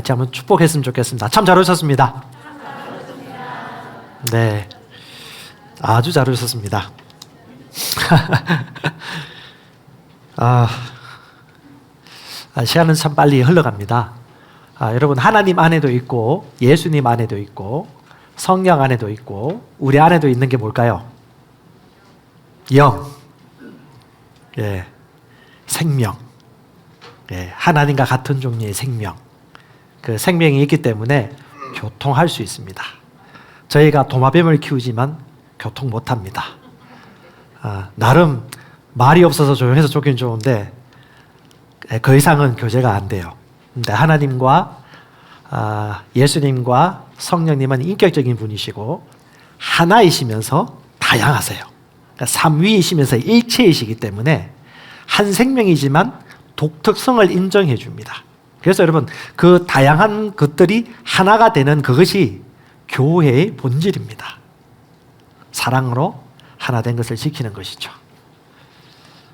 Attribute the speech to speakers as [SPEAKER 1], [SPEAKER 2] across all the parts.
[SPEAKER 1] 같이 한번 축복했으면 좋겠습니다. 참 잘 오셨습니다. 네, 아주 잘 오셨습니다. 시간은 참 빨리 흘러갑니다. 여러분, 하나님 안에도 있고 예수님 안에도 있고 성령 안에도 있고 우리 안에도 있는 게 뭘까요? 영, 예, 생명, 예, 하나님과 같은 종류의 생명. 그 생명이 있기 때문에 교통할 수 있습니다. 저희가 도마뱀을 키우지만 교통 못합니다. 나름 말이 없어서 조용해서 좋긴 좋은데 그 이상은 교제가 안 돼요. 근데 하나님과 예수님과 성령님은 인격적인 분이시고 하나이시면서 다양하세요. 그러니까 삼위이시면서 일체이시기 때문에 한 생명이지만 독특성을 인정해 줍니다. 그래서 여러분, 그 다양한 것들이 하나가 되는 그것이 교회의 본질입니다. 사랑으로 하나 된 것을 지키는 것이죠.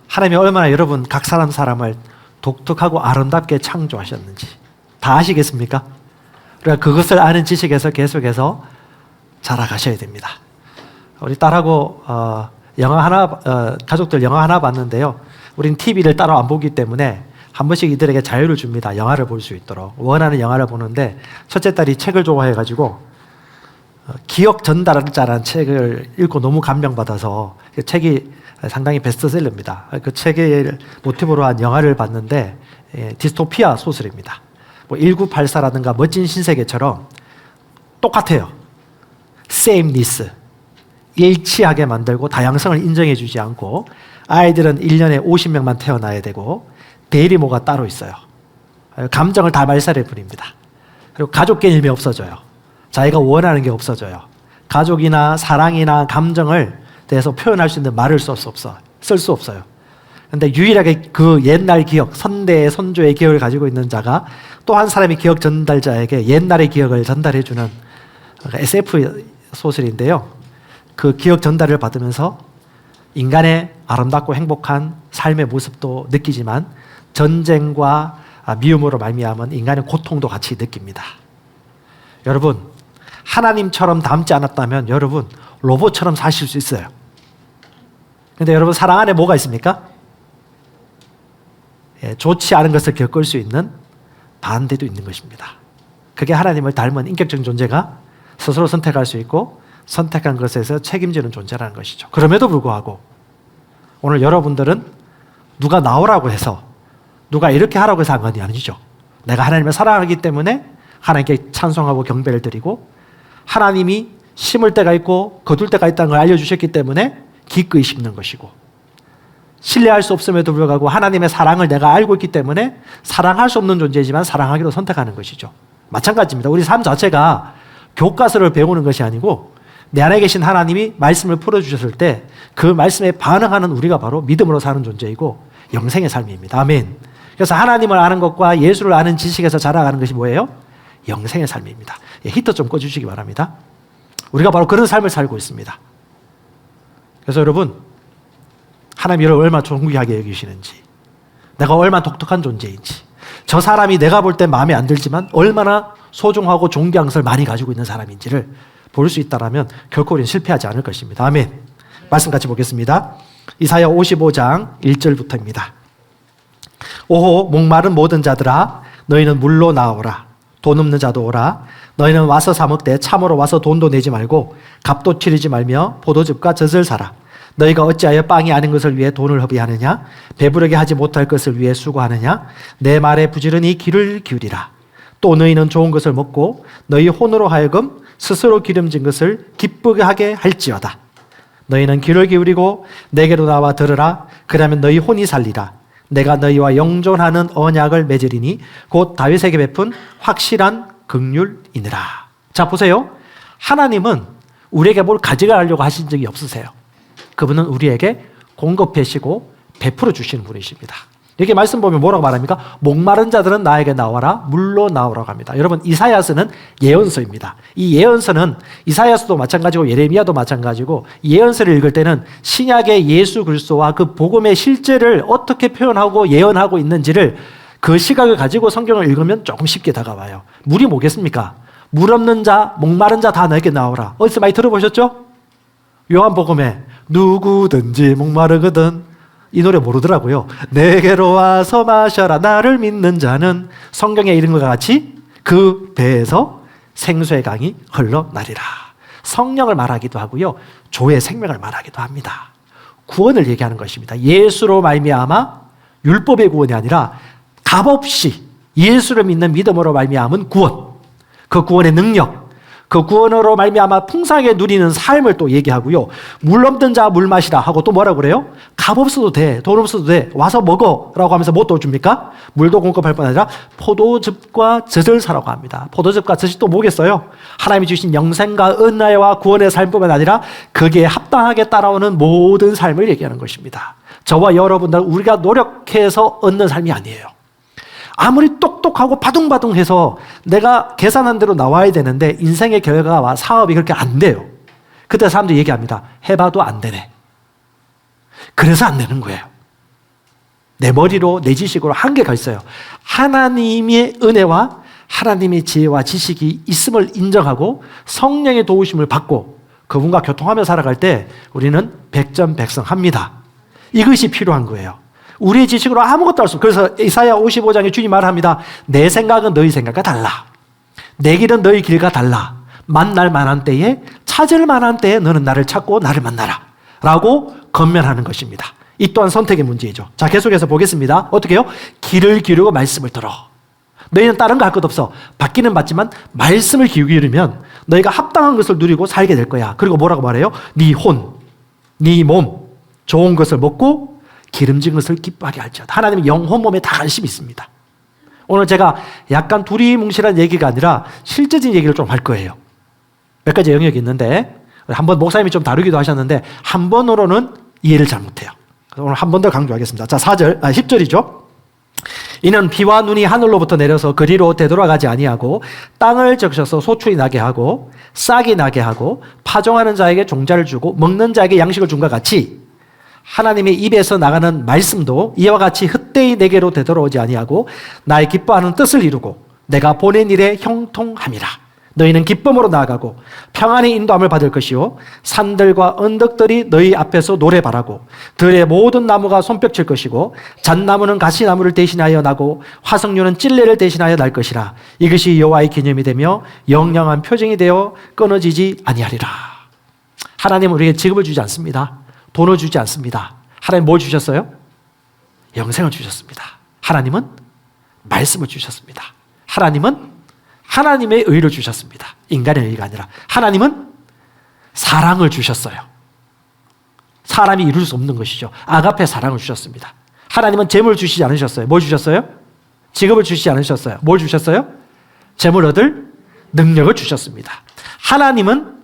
[SPEAKER 1] 하나님이 얼마나 여러분 각 사람을 독특하고 아름답게 창조하셨는지 다 아시겠습니까? 그러니까 그것을 아는 지식에서 계속해서 자라가셔야 됩니다. 우리 딸하고 가족들 영화 하나 봤는데요. 우린 TV를 따로 안 보기 때문에 한 번씩 이들에게 자유를 줍니다. 영화를 볼 수 있도록. 원하는 영화를 보는데 첫째 딸이 책을 좋아해가지고 기억 전달자라는 책을 읽고 너무 감명받아서 그 책이 상당히 베스트셀러입니다. 그 책을 모티브로 한 영화를 봤는데 디스토피아 소설입니다. 뭐 1984라든가 멋진 신세계처럼 똑같아요. sameness, 일치하게 만들고 다양성을 인정해 주지 않고 아이들은 1년에 50명만 태어나야 되고 대리모가 따로 있어요. 감정을 다 말살해 버립니다. 그리고 가족 개념이 없어져요. 자기가 원하는 게 없어져요. 가족이나 사랑이나 감정을 대해서 표현할 수 있는 말을 쓸 수 없어요. 그런데 유일하게 그 옛날 기억, 선대의 선조의 기억을 가지고 있는 자가 또 한 사람의 기억 전달자에게 옛날의 기억을 전달해주는 SF 소설인데요. 그 기억 전달을 받으면서 인간의 아름답고 행복한 삶의 모습도 느끼지만 전쟁과 미움으로 말미암은 인간의 고통도 같이 느낍니다. 여러분, 하나님처럼 닮지 않았다면 여러분 로봇처럼 사실 수 있어요. 그런데 여러분, 사랑 안에 뭐가 있습니까? 좋지 않은 것을 겪을 수 있는 반대도 있는 것입니다. 그게 하나님을 닮은 인격적인 존재가 스스로 선택할 수 있고 선택한 것에서 책임지는 존재라는 것이죠. 그럼에도 불구하고 오늘 여러분들은 누가 나오라고 해서 누가 이렇게 하라고 해서 한 건 아니죠. 내가 하나님을 사랑하기 때문에 하나님께 찬송하고 경배를 드리고 하나님이 심을 때가 있고 거둘 때가 있다는 걸 알려주셨기 때문에 기꺼이 심는 것이고 신뢰할 수 없음에도 불구하고 하나님의 사랑을 내가 알고 있기 때문에 사랑할 수 없는 존재지만 사랑하기로 선택하는 것이죠. 마찬가지입니다. 우리 삶 자체가 교과서를 배우는 것이 아니고 내 안에 계신 하나님이 말씀을 풀어주셨을 때 그 말씀에 반응하는 우리가 바로 믿음으로 사는 존재이고 영생의 삶입니다. 아멘. 그래서 하나님을 아는 것과 예수를 아는 지식에서 자라가는 것이 뭐예요? 영생의 삶입니다. 히터 좀 꺼주시기 바랍니다. 우리가 바로 그런 삶을 살고 있습니다. 그래서 여러분, 하나님이 여러분을 얼마나 존귀하게 여기시는지, 내가 얼마나 독특한 존재인지, 저 사람이 내가 볼 때 마음에 안 들지만 얼마나 소중하고 존귀한 것을 많이 가지고 있는 사람인지를 볼 수 있다면 결코 우리는 실패하지 않을 것입니다. 아멘. 말씀 같이 보겠습니다. 이사야 55장 1절부터입니다. 오호 목마른 모든 자들아 너희는 물로 나오라. 돈 없는 자도 오라. 너희는 와서 사 먹되 참으로 와서 돈도 내지 말고 값도 치르지 말며 포도즙과 젖을 사라. 너희가 어찌하여 빵이 아닌 것을 위해 돈을 허비하느냐? 배부르게 하지 못할 것을 위해 수고하느냐? 내 말에 부지런히 귀를 기울이라. 또 너희는 좋은 것을 먹고 너희 혼으로 하여금 스스로 기름진 것을 기쁘게 하게 할지어다. 너희는 귀를 기울이고 내게로 나와 들으라. 그러면 너희 혼이 살리라. 내가 너희와 영존하는 언약을 맺으리니 곧 다윗에게 베푼 확실한 긍휼이니라. 자, 보세요. 하나님은 우리에게 뭘 가져가려고 하신 적이 없으세요. 그분은 우리에게 공급하시고 베풀어 주시는 분이십니다. 여기 말씀 보면 뭐라고 말합니까? 목마른 자들은 나에게 나와라. 물로 나오라고 합니다. 여러분, 이사야서는 예언서입니다. 이 예언서는 이사야서도 마찬가지고 예레미야도 마찬가지고 예언서를 읽을 때는 신약의 예수 그리스도와 그 복음의 실제를 어떻게 표현하고 예언하고 있는지를 그 시각을 가지고 성경을 읽으면 조금 쉽게 다가와요. 물이 뭐겠습니까? 물 없는 자, 목마른 자 다 내게 나오라. 어디서 많이 들어보셨죠? 요한복음에 누구든지 목마르거든, 이 노래 모르더라고요. 내게로 와서 마셔라. 나를 믿는 자는, 성경에 이런 것과 같이 그 배에서 생수의 강이 흘러나리라. 성령을 말하기도 하고요, 조의 생명을 말하기도 합니다. 구원을 얘기하는 것입니다. 예수로 말미암아 율법의 구원이 아니라 값없이 예수를 믿는 믿음으로 말미암은 구원, 그 구원의 능력, 그 구원으로 말미암아 풍성하게 누리는 삶을 또 얘기하고요. 물 없는 자 물 마시라 하고 또 뭐라고 그래요? 값 없어도 돼, 돈 없어도 돼, 와서 먹어라고 하면서 뭐 또 줍니까? 물도 공급할 뿐 아니라 포도즙과 젖을 사라고 합니다. 포도즙과 젖이 또 뭐겠어요? 하나님이 주신 영생과 은혜와 구원의 삶뿐만 아니라 거기에 합당하게 따라오는 모든 삶을 얘기하는 것입니다. 저와 여러분들, 우리가 노력해서 얻는 삶이 아니에요. 아무리 똑똑하고 바둥바둥해서 내가 계산한 대로 나와야 되는데 인생의 결과와 사업이 그렇게 안 돼요. 그때 사람들이 얘기합니다. 해봐도 안 되네. 그래서 안 되는 거예요. 내 머리로, 내 지식으로 한계가 있어요. 하나님의 은혜와 하나님의 지혜와 지식이 있음을 인정하고 성령의 도우심을 받고 그분과 교통하며 살아갈 때 우리는 백전백승합니다. 이것이 필요한 거예요. 우리의 지식으로 아무것도 할 수 없어요. 그래서 이사야 55장에 주님 말합니다. 내 생각은 너희 생각과 달라. 내 길은 너희 길과 달라. 만날 만한 때에, 찾을 만한 때에 너는 나를 찾고 나를 만나라 라고 건면하는 것입니다. 이 또한 선택의 문제이죠. 자, 계속해서 보겠습니다. 어떻게 해요? 귀를 기울이고 말씀을 들어. 너희는 다른 거 할 것 없어. 받기는 받지만 말씀을 기울이면 너희가 합당한 것을 누리고 살게 될 거야. 그리고 뭐라고 말해요? 네 혼, 네 몸, 좋은 것을 먹고 기름진 것을 기뻐하게 할지어다. 하나님은 영혼 몸에 다 관심이 있습니다. 오늘 제가 약간 두리뭉실한 얘기가 아니라 실제적인 얘기를 좀 할 거예요. 몇 가지 영역이 있는데 한번 목사님이 좀 다루기도 하셨는데 한 번으로는 이해를 잘 못해요. 오늘 한 번 더 강조하겠습니다. 자, 10절이죠. 이는 비와 눈이 하늘로부터 내려서 그리로 되돌아가지 아니하고 땅을 적셔서 소출이 나게 하고 싹이 나게 하고 파종하는 자에게 종자를 주고 먹는 자에게 양식을 준 것 같이 하나님의 입에서 나가는 말씀도 이와 같이 헛되이 내게로 되돌아오지 아니하고 나의 기뻐하는 뜻을 이루고 내가 보낸 일에 형통함이라. 너희는 기쁨으로 나아가고 평안의 인도함을 받을 것이요 산들과 언덕들이 너희 앞에서 노래 바라고 들의 모든 나무가 손뼉칠 것이고 잣나무는 가시나무를 대신하여 나고 화석류는 찔레를 대신하여 날 것이라. 이것이 여호와의 기념이 되며 영영한 표징이 되어 끊어지지 아니하리라. 하나님은 우리에게 직업을 주지 않습니다. 돈을 주지 않습니다. 하나님 뭘 주셨어요? 영생을 주셨습니다. 하나님은 말씀을 주셨습니다. 하나님은 하나님의 의를 주셨습니다. 인간의 의가 아니라 하나님은 사랑을 주셨어요. 사람이 이룰 수 없는 것이죠. 아가페 사랑을 주셨습니다. 하나님은 재물 주시지 않으셨어요. 뭘 주셨어요? 직업을 주시지 않으셨어요. 뭘 주셨어요? 재물 얻을 능력을 주셨습니다. 하나님은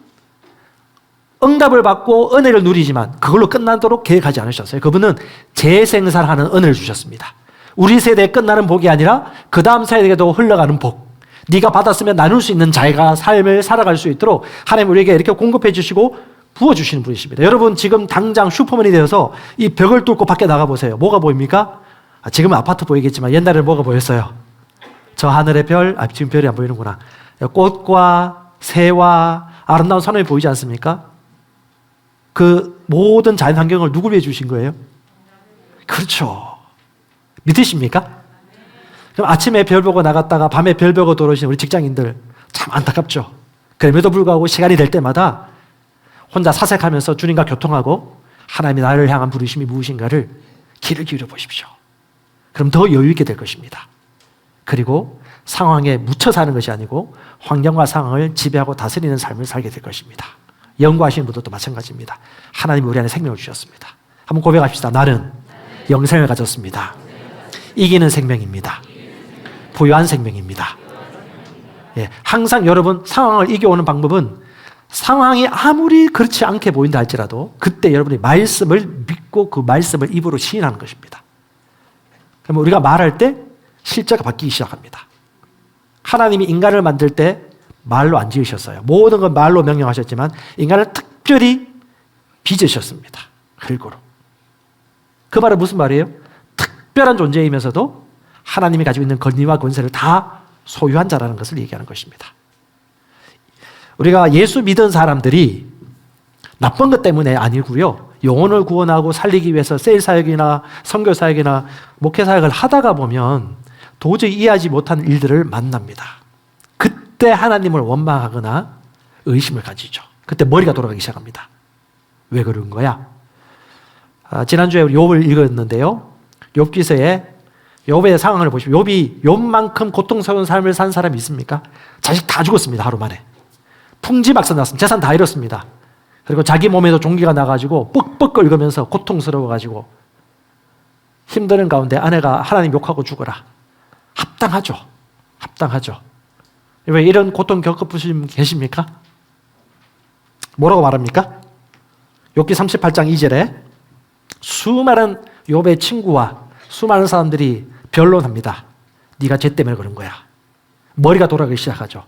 [SPEAKER 1] 응답을 받고 은혜를 누리지만 그걸로 끝나도록 계획하지 않으셨어요. 그분은 재생산하는 은혜를 주셨습니다. 우리 세대에 끝나는 복이 아니라 그 다음 세대에도 흘러가는 복, 네가 받았으면 나눌 수 있는 자기가 삶을 살아갈 수 있도록 하나님 우리에게 이렇게 공급해 주시고 부어주시는 분이십니다. 여러분 지금 당장 슈퍼맨이 되어서 이 벽을 뚫고 밖에 나가보세요. 뭐가 보입니까? 지금은 아파트 보이겠지만 옛날에는 뭐가 보였어요? 저 하늘의 별, 지금 별이 안 보이는구나. 꽃과 새와 아름다운 산업이 보이지 않습니까? 그 모든 자연 환경을 누구 위해 주신 거예요? 그렇죠. 믿으십니까? 그럼 아침에 별 보고 나갔다가 밤에 별 보고 돌아오시는 우리 직장인들 참 안타깝죠. 그럼에도 불구하고 시간이 될 때마다 혼자 사색하면서 주님과 교통하고 하나님이 나를 향한 부르심이 무엇인가를 귀를 기울여 보십시오. 그럼 더 여유 있게 될 것입니다. 그리고 상황에 묻혀 사는 것이 아니고 환경과 상황을 지배하고 다스리는 삶을 살게 될 것입니다. 연구하시는 분들도 마찬가지입니다. 하나님이 우리 안에 생명을 주셨습니다. 한번 고백합시다. 나는 영생을 가졌습니다. 이기는 생명입니다. 부유한 생명입니다. 예, 항상 여러분 상황을 이겨오는 방법은 상황이 아무리 그렇지 않게 보인다 할지라도 그때 여러분이 말씀을 믿고 그 말씀을 입으로 시인하는 것입니다. 그러면 우리가 말할 때 실제가 바뀌기 시작합니다. 하나님이 인간을 만들 때 말로 안 지으셨어요. 모든 건 말로 명령하셨지만 인간을 특별히 빚으셨습니다. 흙으로. 그 말은 무슨 말이에요? 특별한 존재이면서도 하나님이 가지고 있는 권위와 권세를 다 소유한 자라는 것을 얘기하는 것입니다. 우리가 예수 믿은 사람들이 나쁜 것 때문에 아니고요. 영혼을 구원하고 살리기 위해서 세일사역이나 선교사역이나 목회사역을 하다가 보면 도저히 이해하지 못하는 일들을 만납니다. 그때 하나님을 원망하거나 의심을 가지죠. 그때 머리가 돌아가기 시작합니다. 왜 그런 거야? 지난주에 우리 욥을 읽었는데요. 욥기서에 욥의 상황을 보시면 욥이 욥만큼 고통스러운 삶을 산 사람이 있습니까? 자식 다 죽었습니다. 하루 만에. 풍지박산 났습니다. 재산 다 잃었습니다. 그리고 자기 몸에도 종기가 나가지고 뻑뻑 끓으면서 고통스러워가지고 힘드는 가운데 아내가 하나님 욕하고 죽어라. 합당하죠. 합당하죠. 왜 이런 고통 겪어보신 분 계십니까? 뭐라고 말합니까? 욥기 38장 2절에 수많은 욥의 친구와 수많은 사람들이 변론합니다. 네가 죄 때문에 그런 거야. 머리가 돌아가기 시작하죠.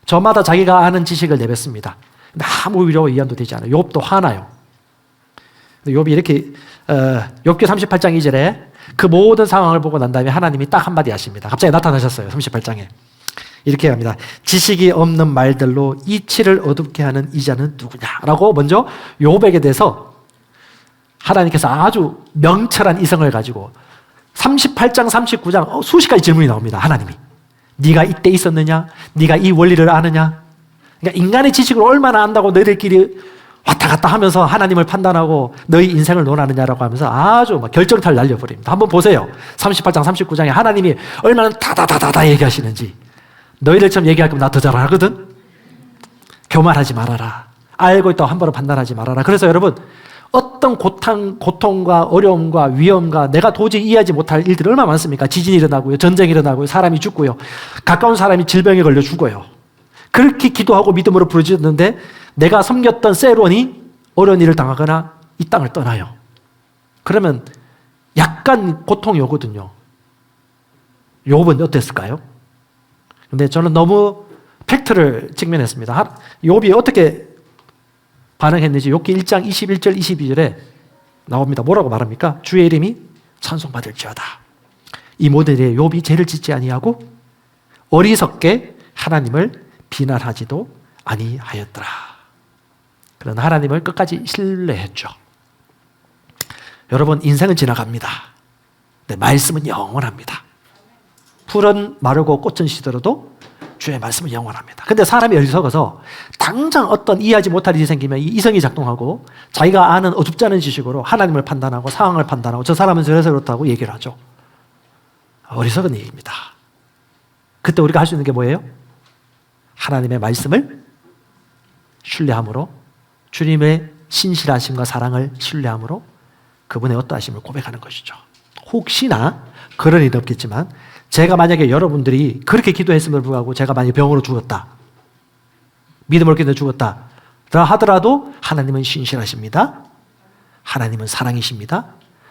[SPEAKER 1] 저마다 자기가 아는 지식을 내뱉습니다. 근데 아무 위로 이해도 되지 않아요. 욥도 화나요. 욥이 이렇게 욥기 38장 2절에 그 모든 상황을 보고 난 다음에 하나님이 딱 한마디 하십니다. 갑자기 나타나셨어요. 38장에. 이렇게 합니다. 지식이 없는 말들로 이치를 어둡게 하는 이자는 누구냐라고 먼저 욥에게 대해서 하나님께서 아주 명철한 이성을 가지고 38장 39장 수십 가지 질문이 나옵니다. 하나님이. 네가 이때 있었느냐? 네가 이 원리를 아느냐? 그러니까 인간의 지식을 얼마나 안다고 너희들끼리 왔다 갔다 하면서 하나님을 판단하고 너희 인생을 논하느냐라고 하면서 아주 막 결정타를 날려버립니다. 한번 보세요. 38장 39장에 하나님이 얼마나 다다다다다 얘기하시는지. 너희들처럼 얘기할 거면 나 더 잘하거든? 교만하지 말아라. 알고 있다고 함부로 판단하지 말아라. 그래서 여러분 어떤 고통과 어려움과 위험과 내가 도저히 이해하지 못할 일들이 얼마나 많습니까? 지진이 일어나고요. 전쟁이 일어나고요. 사람이 죽고요. 가까운 사람이 질병에 걸려 죽어요. 그렇게 기도하고 믿음으로 부르짖었는데 내가 섬겼던 셀원이 어려운 일을 당하거나 이 땅을 떠나요. 그러면 약간 고통이 오거든요. 욥은 어땠을까요? 근데 저는 너무 팩트를 직면했습니다. 욥이 어떻게 반응했는지 욥기 1장 21절 22절에 나옵니다. 뭐라고 말합니까? 주의 이름이 찬송받을지어다. 이 모든 일에 욥이 죄를 짓지 아니하고 어리석게 하나님을 비난하지도 아니하였더라. 그러나 하나님을 끝까지 신뢰했죠. 여러분 인생은 지나갑니다. 근데 말씀은 영원합니다. 풀은 마르고 꽃은 시들어도 주의 말씀은 영원합니다. 근데 사람이 어리석어서 당장 어떤 이해하지 못할 일이 생기면 이 이성이 작동하고 자기가 아는 어둡지 않은 지식으로 하나님을 판단하고 상황을 판단하고 저 사람은 저래서 그렇다고 얘기를 하죠. 어리석은 얘기입니다. 그때 우리가 할 수 있는 게 뭐예요? 하나님의 말씀을 신뢰함으로 주님의 신실하심과 사랑을 신뢰함으로 그분의 어떠하심을 고백하는 것이죠. 혹시나 그런 일은 없겠지만 제가 만약에 여러분들이 그렇게 기도했음을 불구하고 제가 만약에 병으로 죽었다. 믿음을 깨져 죽었다. 하더라도 하나님은 신실하십니다. 하나님은 사랑이십니다.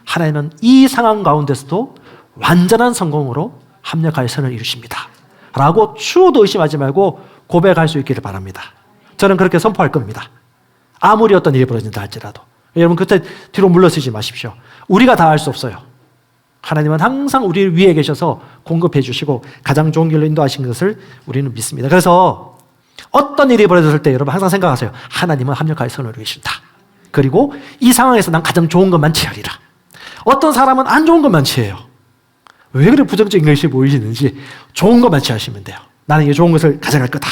[SPEAKER 1] 하나님은 이 상황 가운데서도 완전한 성공으로 합력할 선을 이루십니다. 라고 추호도 의심하지 말고 고백할 수 있기를 바랍니다. 저는 그렇게 선포할 겁니다. 아무리 어떤 일이 벌어진다 할지라도. 여러분 그때 뒤로 물러서지 마십시오. 우리가 다 할 수 없어요. 하나님은 항상 우리 위에 계셔서 공급해 주시고 가장 좋은 길로 인도하신 것을 우리는 믿습니다. 그래서 어떤 일이 벌어졌을 때 여러분 항상 생각하세요. 하나님은 합력할 선을 이루신다. 그리고 이 상황에서 난 가장 좋은 것만 취하리라. 어떤 사람은 안 좋은 것만 취해요. 왜 그렇게 부정적인 것이 보이시는지 좋은 것만 취하시면 돼요. 나는 이 좋은 것을 가져갈 거다.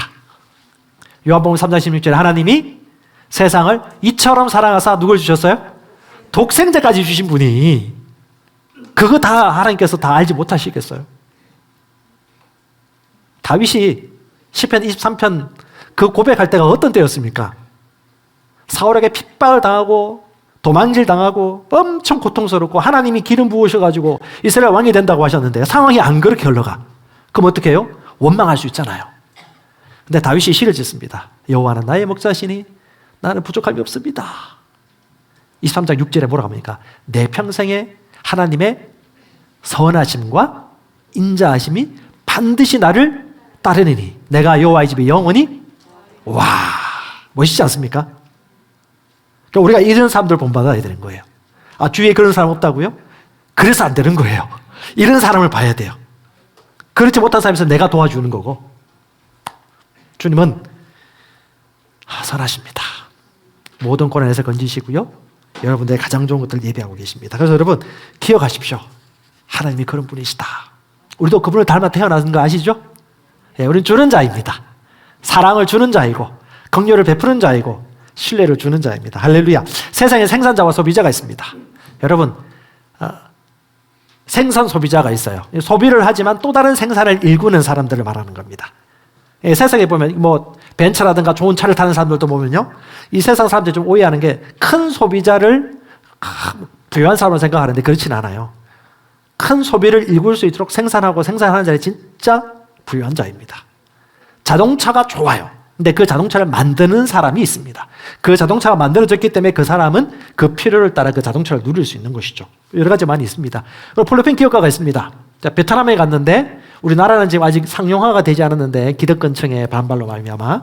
[SPEAKER 1] 요한복음 3장 16절에 하나님이 세상을 이처럼 사랑하사 누굴 주셨어요? 독생자까지 주신 분이 그거 다 하나님께서 다 알지 못하시겠어요? 다윗이 시편 23편 그 고백할 때가 어떤 때였습니까? 사울에게 핍박을 당하고 도망질 당하고 엄청 고통스럽고 하나님이 기름 부으셔가지고 이스라엘 왕이 된다고 하셨는데 상황이 안 그렇게 흘러가. 그럼 어떻게 해요? 원망할 수 있잖아요. 근데 다윗이 시를 짓습니다. 여호와는 나의 목자시니 나는 부족함이 없습니다. 23장 6절에 뭐라고 합니까? 내 평생에 하나님의 선하심과 인자하심이 반드시 나를 따르느니 내가 여호와의 집에 영원히 와 멋있지 않습니까? 그러니까 우리가 이런 사람들 본받아야 되는 거예요. 아 주위에 그런 사람 없다고요? 그래서 안 되는 거예요. 이런 사람을 봐야 돼요. 그렇지 못한 사람에서 내가 도와주는 거고. 주님은 선하십니다. 모든 고난에서 건지시고요. 여러분들의 가장 좋은 것들을 예비하고 계십니다. 그래서 여러분 기억하십시오. 하나님이 그런 분이시다. 우리도 그분을 닮아 태어난 거 아시죠? 예, 우리는 주는 자입니다. 사랑을 주는 자이고 긍휼을 베푸는 자이고 신뢰를 주는 자입니다. 할렐루야. 세상에 생산자와 소비자가 있습니다. 여러분 생산 소비자가 있어요. 소비를 하지만 또 다른 생산을 일구는 사람들을 말하는 겁니다. 예, 세상에 보면 뭐 벤츠라든가 좋은 차를 타는 사람들도 보면요, 이 세상 사람들이 좀 오해하는 게 큰 소비자를 부유한 사람으로 생각하는데 그렇진 않아요. 큰 소비를 일굴 수 있도록 생산하는 자들이 진짜 부유한 자입니다. 자동차가 좋아요. 근데 그 자동차를 만드는 사람이 있습니다. 그 자동차가 만들어졌기 때문에 그 사람은 그 필요를 따라 그 자동차를 누릴 수 있는 것이죠. 여러 가지 많이 있습니다. 폴리핀 기업가가 있습니다. 자, 베트남에 갔는데 우리나라는 지금 아직 상용화가 되지 않았는데 기득권층의 반발로 말미암아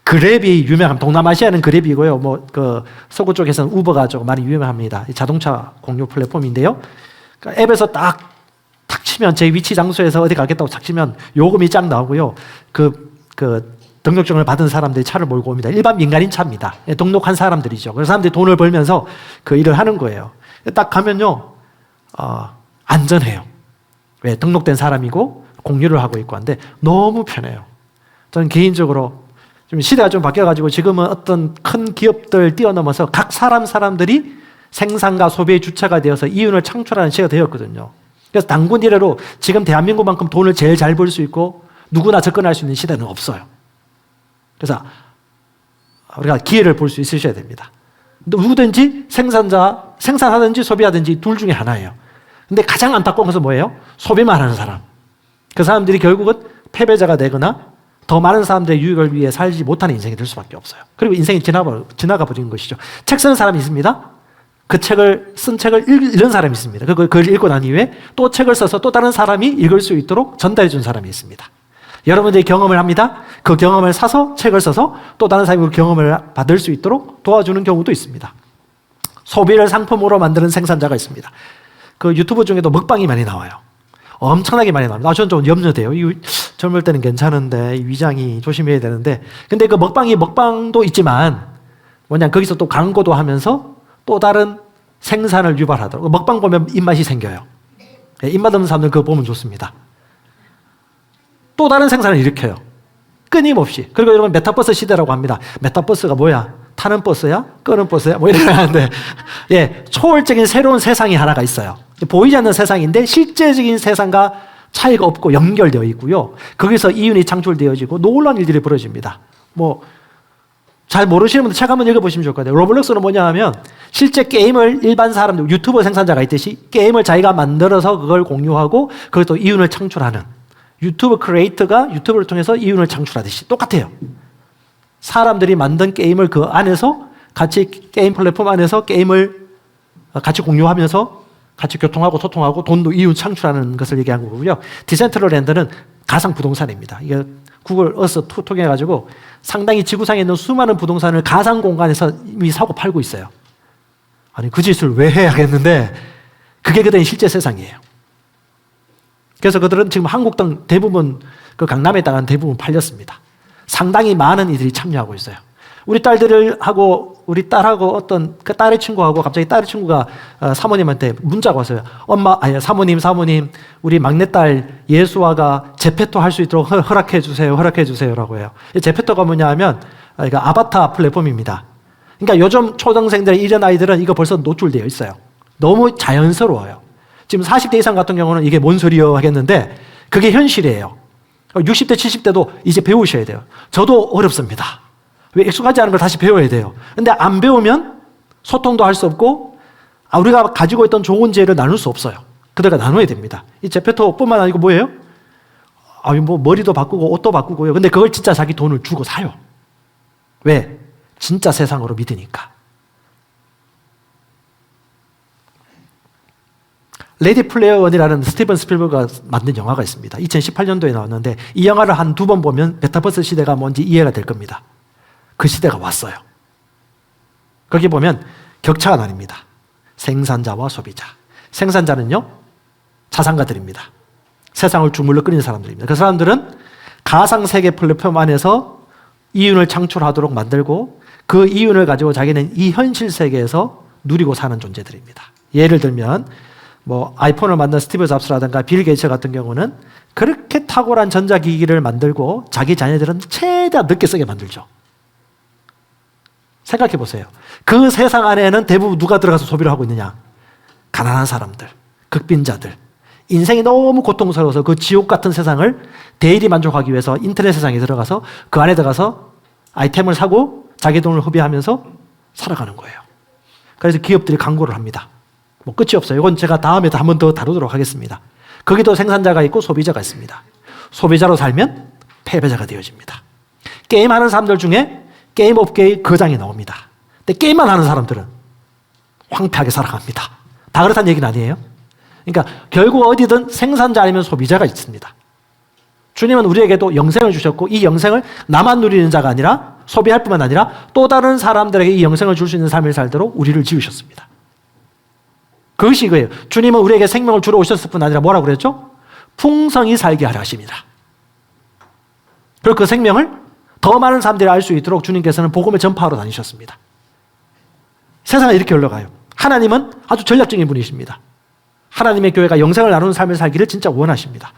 [SPEAKER 1] 그랩이 유명한, 동남아시아는 그랩이고요. 뭐 그 서구 쪽에서는 우버가 좀 많이 유명합니다. 자동차 공유 플랫폼인데요. 그러니까 앱에서 딱 치면 제 위치 장소에서 어디 가겠다고 딱 치면 요금이 쫙 나오고요. 그 등록증을 받은 사람들이 차를 몰고 옵니다. 일반 민간인 차입니다. 등록한 사람들이죠. 그래서 사람들이 돈을 벌면서 그 일을 하는 거예요. 딱 가면요, 안전해요. 왜? 등록된 사람이고 공유를 하고 있고 한데 너무 편해요. 저는 개인적으로 좀 시대가 좀 바뀌어가지고 지금은 어떤 큰 기업들 뛰어넘어서 각 사람들이 생산과 소비의 주체가 되어서 이윤을 창출하는 시대가 되었거든요. 그래서 단군 이래로 지금 대한민국만큼 돈을 제일 잘 벌 수 있고 누구나 접근할 수 있는 시대는 없어요. 그래서 우리가 기회를 볼 수 있으셔야 됩니다. 누구든지 생산하든지 소비하든지 둘 중에 하나예요. 근데 가장 안타까운 것은 뭐예요? 소비만 하는 사람. 그 사람들이 결국은 패배자가 되거나 더 많은 사람들의 유익을 위해 살지 못하는 인생이 될 수밖에 없어요. 그리고 인생이 지나가 버리는 것이죠. 책 쓰는 사람이 있습니다. 그 쓴 책을 읽은 사람이 있습니다. 그걸 읽고 난 이후에 또 책을 써서 또 다른 사람이 읽을 수 있도록 전달해 준 사람이 있습니다. 여러분들이 경험을 합니다. 그 경험을 사서 책을 써서 또 다른 사람이 그 경험을 받을 수 있도록 도와주는 경우도 있습니다. 소비를 상품으로 만드는 생산자가 있습니다. 그 유튜브 중에도 먹방이 많이 나와요. 엄청나게 많이 나옵니다. 저는 좀 염려돼요. 젊을 때는 괜찮은데 위장이 조심해야 되는데, 근데 그 먹방도 있지만 거기서 또 광고도 하면서 또 다른 생산을 유발하더라고요. 먹방 보면 입맛이 생겨요. 입맛 없는 사람들 그거 보면 좋습니다. 또 다른 생산을 일으켜요. 끊임없이. 그리고 여러분 메타버스 시대라고 합니다. 메타버스가 뭐야? 타는 버스야? 끄는 버스야? 뭐 이러는데, 예, 초월적인 새로운 세상이 하나가 있어요. 보이지 않는 세상인데 실제적인 세상과 차이가 없고 연결되어 있고요. 거기서 이윤이 창출되어지고 놀라운 일들이 벌어집니다. 잘 모르시는 분들 책 한번 읽어보시면 좋을 것 같아요. 로블록스는 뭐냐 하면 실제 게임을 일반 사람들, 유튜버 생산자가 있듯이 게임을 자기가 만들어서 그걸 공유하고 그것도 이윤을 창출하는, 유튜브 크리에이터가 유튜브를 통해서 이윤을 창출하듯이 똑같아요. 사람들이 만든 게임을 그 안에서 같이 게임 플랫폼 안에서 게임을 같이 공유하면서 같이 교통하고 소통하고 돈도 이윤 창출하는 것을 얘기한 거고요. 디센트럴랜드는 가상 부동산입니다. 이게 구글 어스 통해가지고 상당히 지구상에 있는 수많은 부동산을 가상 공간에서 이미 사고 팔고 있어요. 아니 그 짓을 왜 해야겠는데 그게 그들의 실제 세상이에요. 그래서 그들은 지금 한국 등 대부분 그 강남에 땅은 대부분 팔렸습니다. 상당히 많은 이들이 참여하고 있어요. 우리 우리 딸하고 어떤 그 딸의 친구하고 갑자기 딸의 친구가 사모님한테 문자가 왔어요. 사모님, 우리 막내딸 예수아가 제페토 할 수 있도록 허락해 주세요라고 해요. 제페토가 뭐냐 하면 아바타 플랫폼입니다. 그러니까 요즘 초등생들, 이런 아이들은 이거 벌써 노출되어 있어요. 너무 자연스러워요. 지금 40대 이상 같은 경우는 이게 뭔 소리요 하겠는데 그게 현실이에요. 60대, 70대도 이제 배우셔야 돼요. 저도 어렵습니다. 왜 익숙하지 않은 걸 다시 배워야 돼요. 근데 안 배우면 소통도 할 수 없고 우리가 가지고 있던 좋은 지혜를 나눌 수 없어요. 그들과 나눠야 됩니다. 이 제페토뿐만 아니고 뭐예요? 머리도 바꾸고 옷도 바꾸고요. 근데 그걸 진짜 자기 돈을 주고 사요. 왜? 진짜 세상으로 믿으니까. 레디 플레이어 원이라는 스티븐 스필버그가 만든 영화가 있습니다. 2018년도에 나왔는데 이 영화를 한 2번 보면 메타버스 시대가 뭔지 이해가 될 겁니다. 그 시대가 왔어요. 거기 보면 격차가 나뉩니다. 생산자와 소비자. 생산자는요, 자산가들입니다. 세상을 주물러 끓이는 사람들입니다. 그 사람들은 가상세계 플랫폼 안에서 이윤을 창출하도록 만들고 그 이윤을 가지고 자기는 이 현실 세계에서 누리고 사는 존재들입니다. 예를 들면 뭐 아이폰을 만든 스티브 잡스라든가 빌 게이츠 같은 경우는 그렇게 탁월한 전자기기를 만들고 자기 자녀들은 최대한 늦게 쓰게 만들죠. 생각해 보세요. 그 세상 안에는 대부분 누가 들어가서 소비를 하고 있느냐? 가난한 사람들, 극빈자들. 인생이 너무 고통스러워서 그 지옥 같은 세상을 대일이 만족하기 위해서 인터넷 세상에 들어가서 그 안에 들어가서 아이템을 사고 자기 돈을 허비하면서 살아가는 거예요. 그래서 기업들이 광고를 합니다. 뭐 끝이 없어요. 이건 제가 다음에도 한 번 더 다루도록 하겠습니다. 거기도 생산자가 있고 소비자가 있습니다. 소비자로 살면 패배자가 되어집니다. 게임하는 사람들 중에 게임 업계의 거장이 나옵니다. 근데 게임만 하는 사람들은 황폐하게 살아갑니다. 다 그렇다는 얘기는 아니에요. 그러니까 결국 어디든 생산자 아니면 소비자가 있습니다. 주님은 우리에게도 영생을 주셨고 이 영생을 나만 누리는 자가 아니라 소비할 뿐만 아니라 또 다른 사람들에게 이 영생을 줄 수 있는 삶을 살도록 우리를 지으셨습니다. 그것이 이거예요. 주님은 우리에게 생명을 주러 오셨을 뿐 아니라 뭐라고 그랬죠? 풍성히 살게 하려 하십니다. 그리고 그 생명을 더 많은 사람들이 알 수 있도록 주님께서는 복음을 전파하러 다니셨습니다. 세상은 이렇게 흘러가요. 하나님은 아주 전략적인 분이십니다. 하나님의 교회가 영생을 나누는 삶을 살기를 진짜 원하십니다.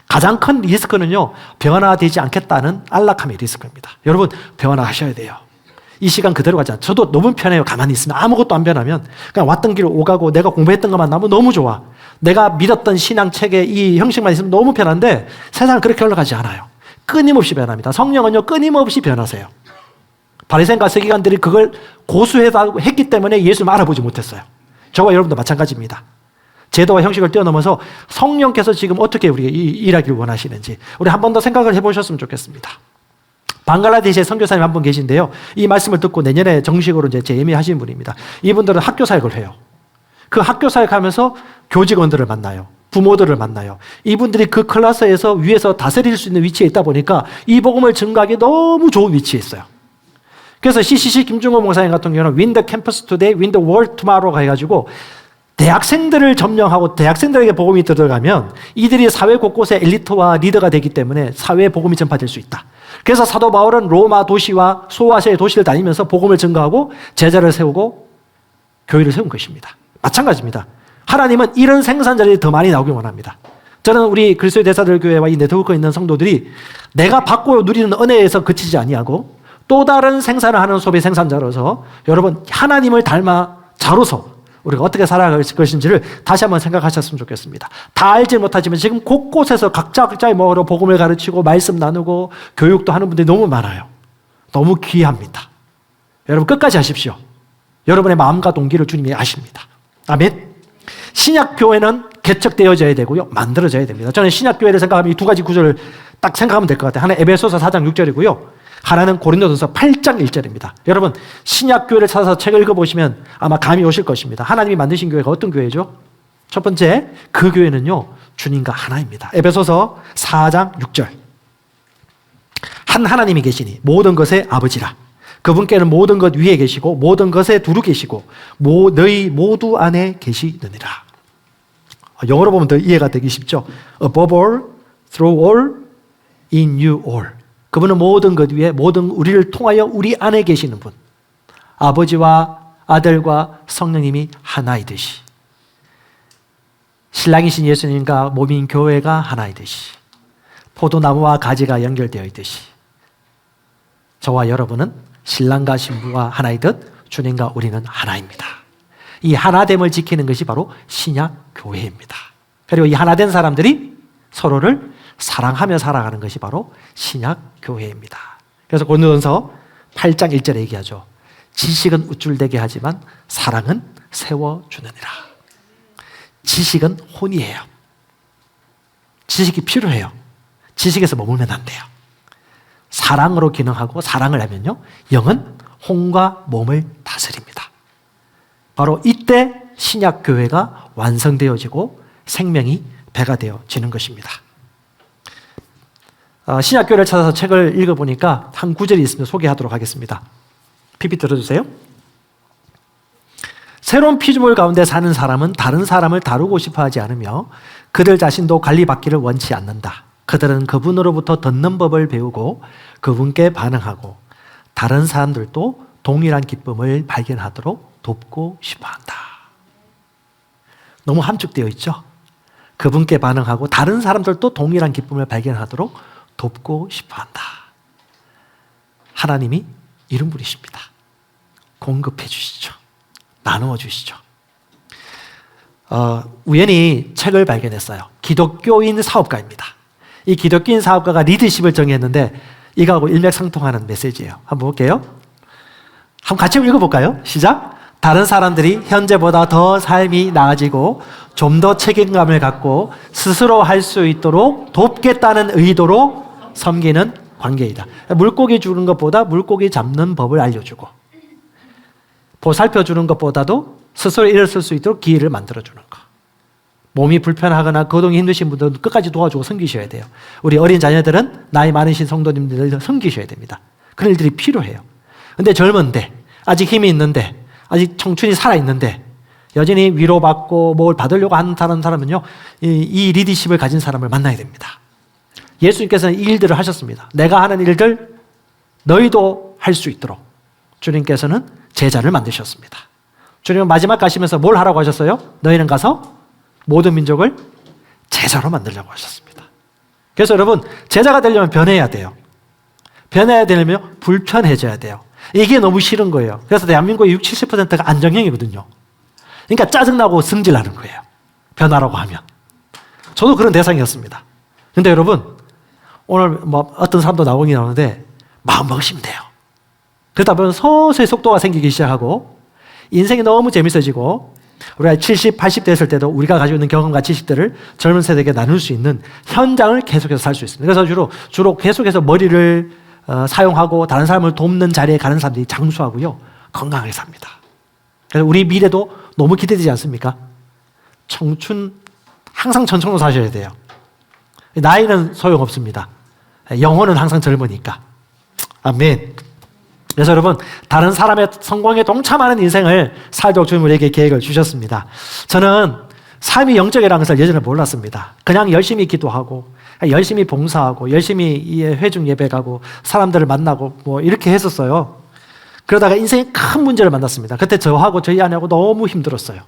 [SPEAKER 1] 가장 큰 리스크는요, 변화되지 않겠다는 안락함의 리스크입니다. 여러분, 변화하셔야 돼요. 이 시간 그대로 가지 않아요. 저도 너무 편해요. 가만히 있으면 아무것도 안 변하면 그냥 왔던 길을 오가고 내가 공부했던 것만 나오면 너무 좋아. 내가 믿었던 신앙 체계 이 형식만 있으면 너무 편한데 세상은 그렇게 흘러가지 않아요. 끊임없이 변합니다. 성령은요, 끊임없이 변하세요. 바리새인과 서기관들이 그걸 고수했기 때문에 예수를 알아보지 못했어요. 저와 여러분도 마찬가지입니다. 제도와 형식을 뛰어넘어서 성령께서 지금 어떻게 우리가 일하기를 원하시는지 우리 한 번 더 생각을 해보셨으면 좋겠습니다. 방글라데시에 선교사님 한 분 계신데요. 이 말씀을 듣고 내년에 정식으로 이제 재임하신 분입니다. 이분들은 학교 사역을 해요. 그 학교 사역하면서 교직원들을 만나요. 부모들을 만나요. 이분들이 그 클래스에서 위에서 다스릴 수 있는 위치에 있다 보니까 이 복음을 증거하기 너무 좋은 위치에 있어요. 그래서 CCC 김중호 목사님 같은 경우는 Win the campus today, win the world tomorrow가 해가지고 대학생들을 점령하고 대학생들에게 복음이 들어가면 이들이 사회 곳곳에 엘리트와 리더가 되기 때문에 사회에 복음이 전파될 수 있다. 그래서 사도 바울은 로마 도시와 소아시아의 도시를 다니면서 복음을 증거하고 제자를 세우고 교회를 세운 것입니다. 마찬가지입니다. 하나님은 이런 생산자들이 더 많이 나오길 원합니다. 저는 우리 그리스도의 대사들 교회와 이 네트워크에 있는 성도들이 내가 받고 누리는 은혜에서 그치지 아니하고 또 다른 생산을 하는 소비 생산자로서 여러분 하나님을 닮아 자로서 우리가 어떻게 살아갈 것인지를 다시 한번 생각하셨으면 좋겠습니다. 다 알지 못하지만 지금 곳곳에서 각자의 뭐로 복음을 가르치고 말씀 나누고 교육도 하는 분들이 너무 많아요. 너무 귀합니다. 여러분 끝까지 하십시오. 여러분의 마음과 동기를 주님이 아십니다. 아멘. 신약교회는 개척되어져야 되고요. 만들어져야 됩니다. 저는 신약교회를 생각하면 이 두 가지 구절을 딱 생각하면 될 것 같아요. 하나는 에베소서 4장 6절이고요. 하나는 고린도전서 8장 1절입니다. 여러분 신약교회를 찾아서 책을 읽어보시면 아마 감이 오실 것입니다. 하나님이 만드신 교회가 어떤 교회죠? 첫 번째, 그 교회는요 주님과 하나입니다. 에베소서 4장 6절 한 하나님이 계시니 모든 것의 아버지라 그분께는 모든 것 위에 계시고 모든 것에 두루 계시고 너희 모두 안에 계시느니라. 영어로 보면 더 이해가 되기 쉽죠. Above all, through all, in you all. 그분은 모든 것 위에 모든 우리를 통하여 우리 안에 계시는 분. 아버지와 아들과 성령님이 하나이듯이 신랑이신 예수님과 몸인 교회가 하나이듯이 포도나무와 가지가 연결되어 있듯이 저와 여러분은 신랑과 신부가 하나이듯 주님과 우리는 하나입니다. 이 하나됨을 지키는 것이 바로 신약 교회입니다. 그리고 이 하나된 사람들이 서로를 사랑하며 살아가는 것이 바로 신약 교회입니다. 그래서 고린도전서 8장 1절에 얘기하죠. 지식은 우쭐대게 하지만 사랑은 세워주느니라. 지식은 혼이에요. 지식이 필요해요. 지식에서 머물면 안 돼요. 사랑으로 기능하고 사랑을 하면요 영은 혼과 몸을 다스립니다. 바로 이때 신약 교회가 완성되어지고 생명이 배가 되어지는 것입니다. 신약 교회를 찾아서 책을 읽어보니까 한 구절이 있습니다. 소개하도록 하겠습니다. PPT 들어주세요. 새로운 피조물 가운데 사는 사람은 다른 사람을 다루고 싶어 하지 않으며 그들 자신도 관리받기를 원치 않는다. 그들은 그분으로부터 듣는 법을 배우고 그분께 반응하고 다른 사람들도 동일한 기쁨을 발견하도록 돕고 싶어 한다. 너무 함축되어 있죠? 그분께 반응하고 다른 사람들도 동일한 기쁨을 발견하도록 돕고 싶어 한다. 하나님이 이런 분이십니다. 공급해 주시죠. 나누어 주시죠. 우연히 책을 발견했어요. 기독교인 사업가입니다. 이 기독교인 사업가가 리더십을 정의했는데 이거하고 일맥상통하는 메시지예요. 한번 볼게요. 한번 같이 읽어볼까요? 시작. 다른 사람들이 현재보다 더 삶이 나아지고 좀 더 책임감을 갖고 스스로 할 수 있도록 돕겠다는 의도로 섬기는 관계이다. 물고기 주는 것보다 물고기 잡는 법을 알려주고 보살펴 주는 것보다도 스스로 일을 쓸 수 있도록 기회를 만들어주는 것. 몸이 불편하거나 거동이 힘드신 분들은 끝까지 도와주고 섬기셔야 돼요. 우리 어린 자녀들은 나이 많으신 성도님들을 섬기셔야 됩니다. 그런 일들이 필요해요. 근데 젊은데 아직 힘이 있는데 아직 청춘이 살아있는데 여전히 위로받고 뭘 받으려고 하는 사람은요, 이 리더십을 가진 사람을 만나야 됩니다. 예수님께서는 이 일들을 하셨습니다. 내가 하는 일들 너희도 할 수 있도록 주님께서는 제자를 만드셨습니다. 주님은 마지막 가시면서 뭘 하라고 하셨어요? 너희는 가서 모든 민족을 제자로 만들려고 하셨습니다. 그래서 여러분, 제자가 되려면 변해야 돼요. 변해야 되려면 불편해져야 돼요. 이게 너무 싫은 거예요. 그래서 대한민국의 60, 70%가 안정형이거든요. 그러니까 짜증나고 승질나는 거예요. 변하라고 하면. 저도 그런 대상이었습니다. 근데 여러분, 오늘 뭐 어떤 사람도 나오는데 마음 먹으시면 돼요. 그러다 보면 서서히 속도가 생기기 시작하고 인생이 너무 재밌어지고 우리가 70, 80 됐을 때도 우리가 가지고 있는 경험과 지식들을 젊은 세대에게 나눌 수 있는 현장을 계속해서 살 수 있습니다. 그래서 주로 계속해서 머리를 사용하고 다른 사람을 돕는 자리에 가는 사람들이 장수하고요. 건강하게 삽니다. 그래서 우리 미래도 너무 기대되지 않습니까? 청춘, 항상 전청로 사셔야 돼요. 나이는 소용없습니다. 영혼은 항상 젊으니까. 아멘. 그래서 여러분, 다른 사람의 성공에 동참하는 인생을 살도록 주님 우리에게 계획을 주셨습니다. 저는 삶이 영적이라는 것을 예전에 몰랐습니다. 그냥 열심히 기도하고 열심히 봉사하고 열심히 회중 예배 가고 사람들을 만나고 뭐 이렇게 했었어요. 그러다가 인생에 큰 문제를 만났습니다. 그때 저하고 저희 아내하고 너무 힘들었어요.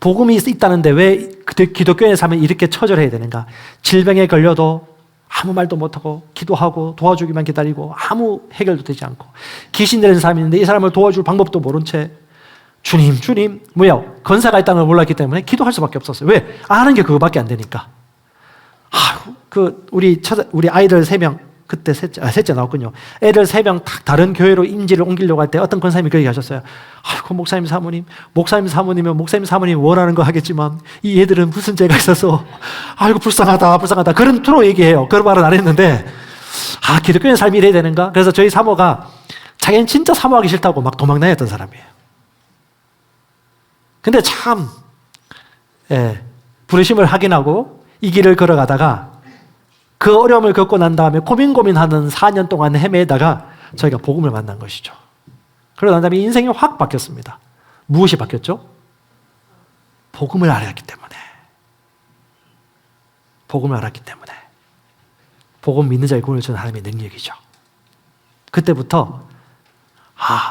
[SPEAKER 1] 복음이 있다는데 왜 기독교인의 삶을 이렇게 처절해야 되는가? 질병에 걸려도 아무 말도 못하고 기도하고 도와주기만 기다리고 아무 해결도 되지 않고 귀신 들린 사람이 있는데 이 사람을 도와줄 방법도 모른 채 주님 뭐요? 건사가 있다는 걸 몰랐기 때문에 기도할 수밖에 없었어요. 왜? 아는 게 그거밖에 안 되니까. 우리 아이들 3명 그때 셋째 나왔군요. 애들 3명 다른 교회로 임지를 옮기려고 할 때 어떤 권사님이 그렇게 하셨어요. 아이고 목사님 사모님은 목사님 사모님이 원하는 거 하겠지만 이 애들은 무슨 죄가 있어서 아이고 불쌍하다 그런 투로 얘기해요. 그런 말은 안 했는데 기독교인 삶이 이래야 되는가? 그래서 저희 사모가 자기는 진짜 사모하기 싫다고 막 도망다녔던 사람이에요. 근데 참 부르심을 확인하고 이 길을 걸어가다가 그 어려움을 겪고 난 다음에 고민하는 4년 동안 헤매다가 저희가 복음을 만난 것이죠. 그러고 난 다음에 인생이 확 바뀌었습니다. 무엇이 바뀌었죠? 복음을 알았기 때문에. 복음 믿는 자의 구원을 주는 하나님의 능력이죠. 그때부터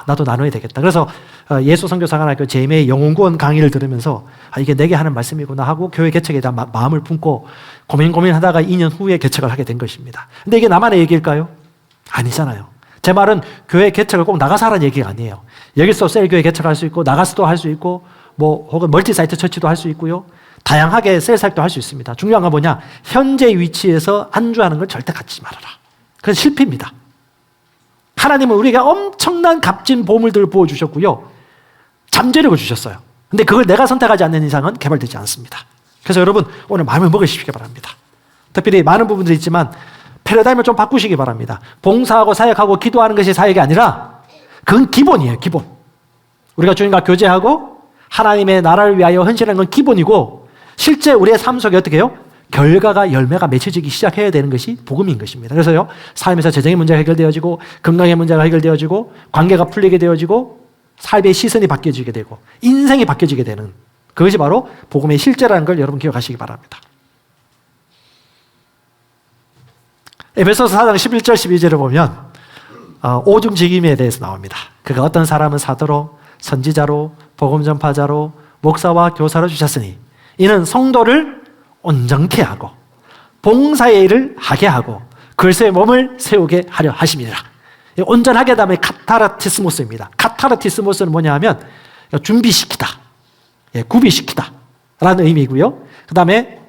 [SPEAKER 1] 나도 나눠야 되겠다. 그래서 예수 선교사관학교 제임의 영혼구원 강의를 들으면서 이게 내게 하는 말씀이구나 하고 교회 개척에 대한 마음을 품고 고민하다가 2년 후에 개척을 하게 된 것입니다. 근데 이게 나만의 얘기일까요? 아니잖아요. 제 말은 교회 개척을 꼭 나가서 하라는 얘기가 아니에요. 여기서 셀교회 개척할 수 있고 나가서도 할 수 있고 뭐 혹은 멀티사이트 처치도 할 수 있고요. 다양하게 셀 사역도 할 수 있습니다. 중요한 건 뭐냐? 현재 위치에서 안주하는 걸 절대 갖지 말아라. 그건 실패입니다. 하나님은 우리에게 엄청난 값진 보물들을 부어주셨고요. 잠재력을 주셨어요. 근데 그걸 내가 선택하지 않는 이상은 개발되지 않습니다. 그래서 여러분 오늘 마음을 먹으시기 바랍니다. 특별히 많은 부분들이 있지만 패러다임을 좀 바꾸시기 바랍니다. 봉사하고 사역하고 기도하는 것이 사역이 아니라 그건 기본이에요. 기본. 우리가 주님과 교제하고 하나님의 나라를 위하여 헌신하는 건 기본이고 실제 우리의 삶 속에 어떻게 해요? 결과가 열매가 맺혀지기 시작해야 되는 것이 복음인 것입니다. 그래서요, 삶에서 재정의 문제가 해결되어지고 건강의 문제가 해결되어지고 관계가 풀리게 되어지고 삶의 시선이 바뀌어지게 되고 인생이 바뀌어지게 되는 그것이 바로 복음의 실제라는 걸 여러분 기억하시기 바랍니다. 에베소서 4장 11절 12절을 보면 오중직임에 대해서 나옵니다. 그가 어떤 사람은 사도로 선지자로 복음 전파자로 목사와 교사로 주셨으니 이는 성도를 온전케 하고 봉사의 일을 하게 하고 그리스도의 몸을 세우게 하려 하심이니라. 온전하게 다음에 카타르티스모스입니다. 카타르티스모스는 뭐냐 하면 준비시키다, 구비시키다 라는 의미이고요. 그 다음에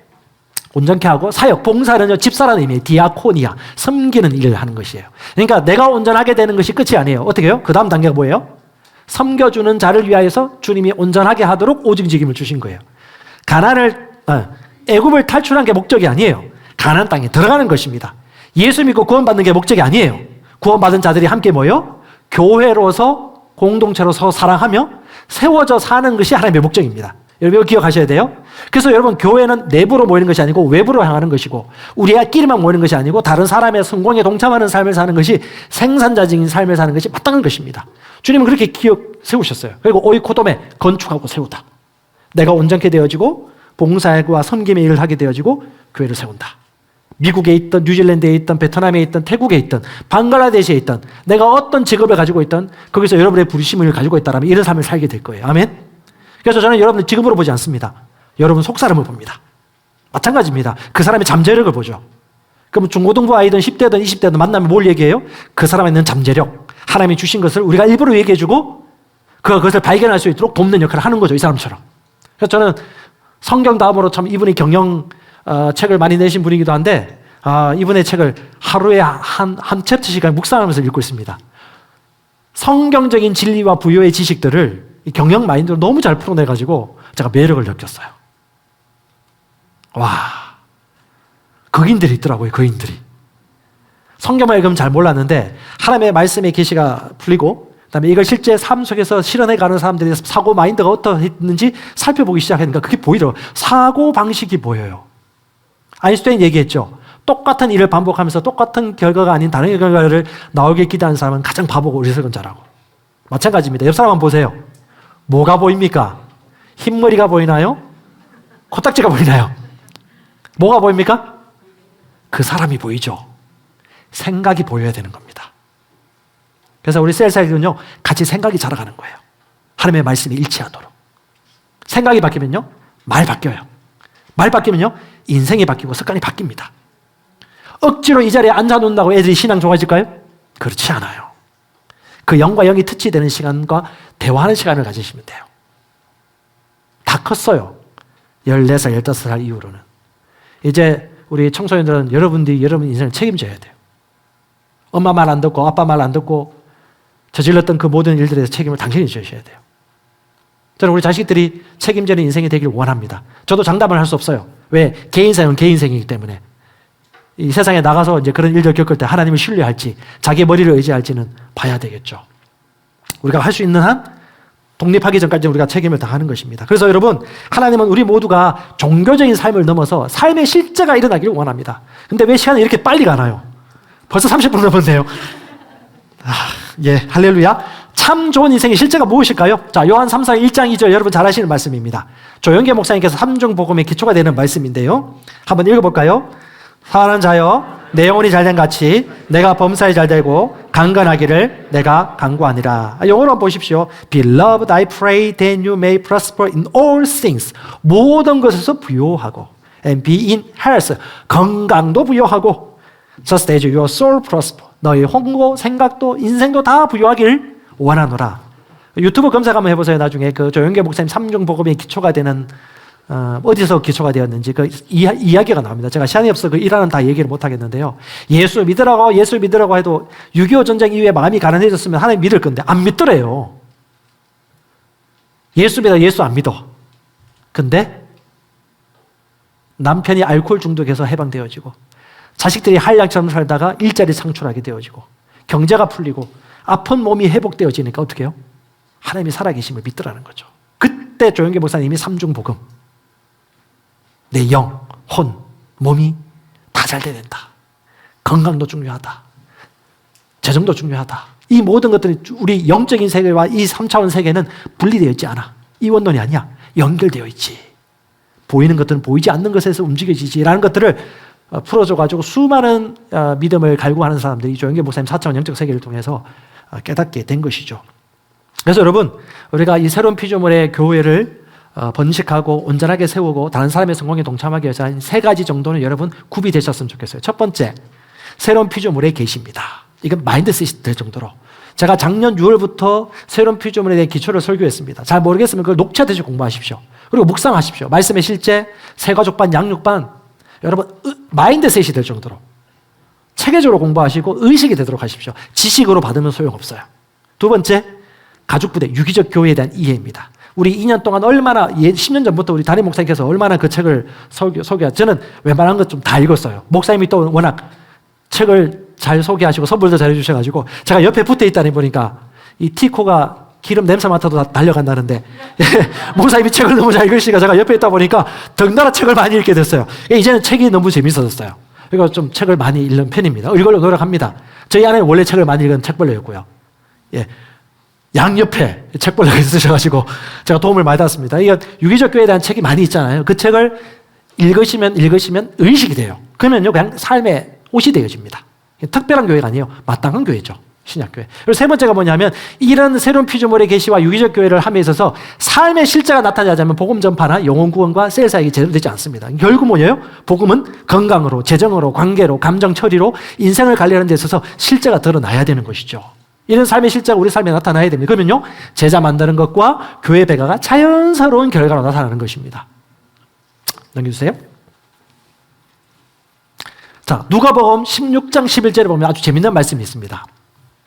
[SPEAKER 1] 온전케 하고 사역, 봉사는 집사라는 의미예요. 디아코니아, 섬기는 일을 하는 것이에요. 그러니까 내가 온전하게 되는 것이 끝이 아니에요. 어떻게 해요? 그 다음 단계가 뭐예요? 섬겨주는 자를 위하여서 주님이 온전하게 하도록 오중직임을 주신 거예요. 애굽을 탈출한 게 목적이 아니에요. 가나안 땅에 들어가는 것입니다. 예수 믿고 구원받는 게 목적이 아니에요. 구원받은 자들이 함께 모여 교회로서 공동체로서 사랑하며 세워져 사는 것이 하나님의 목적입니다. 여러분 이거 기억하셔야 돼요. 그래서 여러분 교회는 내부로 모이는 것이 아니고 외부로 향하는 것이고 우리끼리만 모이는 것이 아니고 다른 사람의 성공에 동참하는 삶을 사는 것이 생산자적인 삶을 사는 것이 마땅한 것입니다. 주님은 그렇게 세우셨어요. 그리고 오이코돔에 건축하고 세우다. 내가 온전케 되어지고 봉사와 섬김의 일을 하게 되어지고 교회를 세운다. 미국에 있던 뉴질랜드에 있던 베트남에 있던 태국에 있던 방글라데시에 있던 내가 어떤 직업을 가지고 있던 거기서 여러분의 부르심을 가지고 있다면 이런 삶을 살게 될 거예요. 아멘. 그래서 저는 여러분을 직업으로 보지 않습니다. 여러분 속사람을 봅니다. 마찬가지입니다. 그 사람의 잠재력을 보죠. 그럼 중고등부 아이든 10대든 20대든 만나면 뭘 얘기해요? 그 사람에 있는 잠재력, 하나님이 주신 것을 우리가 일부러 얘기해주고 그것을 발견할 수 있도록 돕는 역할을 하는 거죠. 이 사람처럼. 그래서 저는 성경 다음으로 참 이분이 경영 책을 많이 내신 분이기도 한데 이분의 책을 하루에 한 챕터씩 묵상하면서 읽고 있습니다. 성경적인 진리와 부요의 지식들을 이 경영 마인드로 너무 잘 풀어내가지고 제가 매력을 느꼈어요. 와, 거인들이 있더라고요. 거인들이. 성경을 읽으면 잘 몰랐는데 하나님의 말씀의 계시가 풀리고 그다음에 이걸 실제 삶 속에서 실현해가는 사람들의 사고 마인드가 어떠했는지 살펴보기 시작하니까 그게 보이더라고요. 사고 방식이 보여요. 아인슈타인 얘기했죠. 똑같은 일을 반복하면서 똑같은 결과가 아닌 다른 결과를 나오길 기대하는 사람은 가장 바보고 어리석은 자라고. 마찬가지입니다. 옆 사람 한번 보세요. 뭐가 보입니까? 흰머리가 보이나요? 코딱지가 보이나요? 뭐가 보입니까? 그 사람이 보이죠. 생각이 보여야 되는 겁니다. 그래서 우리 셀사이는요 같이 생각이 자라가는 거예요. 하나님의 말씀이 일치하도록. 생각이 바뀌면요 말 바뀌어요. 말 바뀌면요 인생이 바뀌고 습관이 바뀝니다. 억지로 이 자리에 앉아놓는다고 애들이 신앙 좋아질까요? 그렇지 않아요. 그 영과 영이 터치되는 시간과 대화하는 시간을 가지시면 돼요. 다 컸어요. 14살, 15살 이후로는. 이제 우리 청소년들은 여러분들이 여러분 인생을 책임져야 돼요. 엄마 말 안 듣고 아빠 말 안 듣고 저질렀던 그 모든 일들에 대해서 책임을 당신이 져야 돼요. 저는 우리 자식들이 책임지는 인생이 되길 원합니다. 저도 장담을 할 수 없어요. 왜? 개인생은 개인생이기 때문에. 이 세상에 나가서 이제 그런 일들 겪을 때 하나님을 신뢰할지 자기의 머리를 의지할지는 봐야 되겠죠. 우리가 할 수 있는 한 독립하기 전까지 우리가 책임을 다하는 것입니다. 그래서 여러분 하나님은 우리 모두가 종교적인 삶을 넘어서 삶의 실제가 일어나기를 원합니다. 근데 왜 시간이 이렇게 빨리 가나요? 벌써 30분 넘었네요. 예, 할렐루야. 참 좋은 인생의 실제가 무엇일까요? 자, 요한 3장 1장 2절 여러분 잘 아시는 말씀입니다. 조영계 목사님께서 삼중복음의 기초가 되는 말씀인데요. 한번 읽어볼까요? 사랑하는 자여 내 영혼이 잘된 같이 내가 범사에 잘되고 강건하기를 내가 간구하니라. 영어로 한번 보십시오. Beloved, I pray that you may prosper in all things. 모든 것에서 부요하고 and be in health. 건강도 부요하고 just as your soul prosper. 너의 혼고, 생각도, 인생도 다 부요하길 원하노라. 유튜브 검색 한번 해보세요. 나중에 그 조영계 목사님 삼중복음의 기초가 되는 어디서 기초가 되었는지 그 이야기가 나옵니다. 제가 시간이 없어 그 일화는 다 얘기를 못 하겠는데요. 예수 믿으라고 해도 6.25 전쟁 이후에 마음이 가난해졌으면 하나님 믿을 건데 안 믿더래요. 예수 믿어, 예수 안 믿어. 근데 남편이 알코올 중독에서 해방되어지고 자식들이 한량처럼 살다가 일자리 창출하게 되어지고 경제가 풀리고 아픈 몸이 회복되어지니까 어떻게 해요? 하나님이 살아계심을 믿더라는 거죠. 그때 조영계 목사님이 삼중복음, 내 영, 혼, 몸이 다 잘 돼야 된다. 건강도 중요하다. 재정도 중요하다. 이 모든 것들이 우리 영적인 세계와 이 3차원 세계는 분리되어 있지 않아. 이 원론이 아니야. 연결되어 있지. 보이는 것들은 보이지 않는 것에서 움직여지지라는 것들을 풀어줘가지고 수많은 믿음을 갈구하는 사람들이 조영계 목사님 4차원 영적 세계를 통해서 깨닫게 된 것이죠. 그래서 여러분, 우리가 이 새로운 피조물의 교회를 번식하고 온전하게 세우고 다른 사람의 성공에 동참하기 위해서 한 3가지 정도는 여러분 구비되셨으면 좋겠어요. 첫 번째, 새로운 피조물의 계시입니다. 이건 마인드셋이 될 정도로. 제가 작년 6월부터 새로운 피조물에 대해 기초를 설교했습니다. 잘 모르겠으면 그걸 녹취하듯이 공부하십시오. 그리고 묵상하십시오. 말씀의 실제, 새가족반, 양육반, 여러분 마인드셋이 될 정도로 체계적으로 공부하시고 의식이 되도록 하십시오. 지식으로 받으면 소용없어요. 두 번째, 가족부대, 유기적 교회에 대한 이해입니다. 우리 2년 동안 얼마나, 10년 전부터 우리 담임 목사님께서 얼마나 그 책을 소개하, 저는 웬만한 것 좀 다 읽었어요. 목사님이 또 워낙 책을 잘 소개하시고 선물도 잘 해주셔가지고 제가 옆에 붙어 있다니 보니까 이 티코가 기름 냄새 맡아도 다 달려간다는데 목사님이 책을 너무 잘 읽으시니까 제가 옆에 있다 보니까 덩달아 책을 많이 읽게 됐어요. 이제는 책이 너무 재밌어졌어요. 그래서 좀 책을 많이 읽는 편입니다. 읽으려고 노력합니다. 저희 아내는 원래 책을 많이 읽은 책벌레였고요. 예. 양옆에 책벌레가 있으셔가지고 제가 도움을 많이 받았습니다. 이게 유기적 교회에 대한 책이 많이 있잖아요. 그 책을 읽으시면 의식이 돼요. 그러면요, 그냥 삶의 옷이 되어집니다. 특별한 교회가 아니에요. 마땅한 교회죠. 신약교회. 그리고 세 번째가 뭐냐면 이런 새로운 피조물의 계시와 유기적 교회를 함에 있어서 삶의 실제가 나타나지 않으면 복음 전파나 영혼 구원과 셀 사역이 제대로 되지 않습니다. 결국 뭐예요? 복음은 건강으로, 재정으로, 관계로, 감정 처리로 인생을 관리하는 데 있어서 실제가 드러나야 되는 것이죠. 이런 삶의 실제가 우리 삶에 나타나야 됩니다. 그러면요, 제자 만드는 것과 교회 배가가 자연스러운 결과로 나타나는 것입니다. 넘겨주세요. 자, 누가복음 16장 11절에 보면 아주 재밌는 말씀이 있습니다.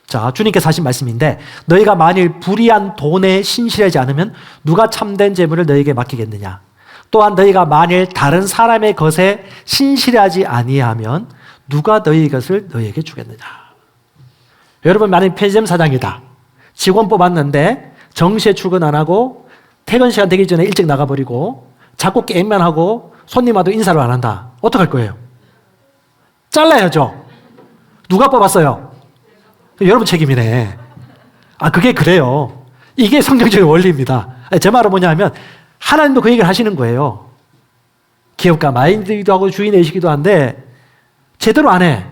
[SPEAKER 1] 자, 주님께서 하신 말씀인데, 너희가 만일 불의한 돈에 신실하지 않으면 누가 참된 재물을 너희에게 맡기겠느냐? 또한 너희가 만일 다른 사람의 것에 신실하지 아니하면 누가 너희 것을 너희에게 주겠느냐? 여러분, 만약 편의점 사장이다. 직원 뽑았는데 정시에 출근 안 하고 퇴근 시간 되기 전에 일찍 나가버리고 자꾸 게임만 하고 손님 와도 인사를 안 한다. 어떡할 거예요? 잘라야죠. 누가 뽑았어요? 여러분 책임이네. 그게 그래요. 이게 성경적인 원리입니다. 제 말은 뭐냐 하면 하나님도 그 얘기를 하시는 거예요. 기업가 마인드이기도 하고 주인의식이기도 한데 제대로 안 해.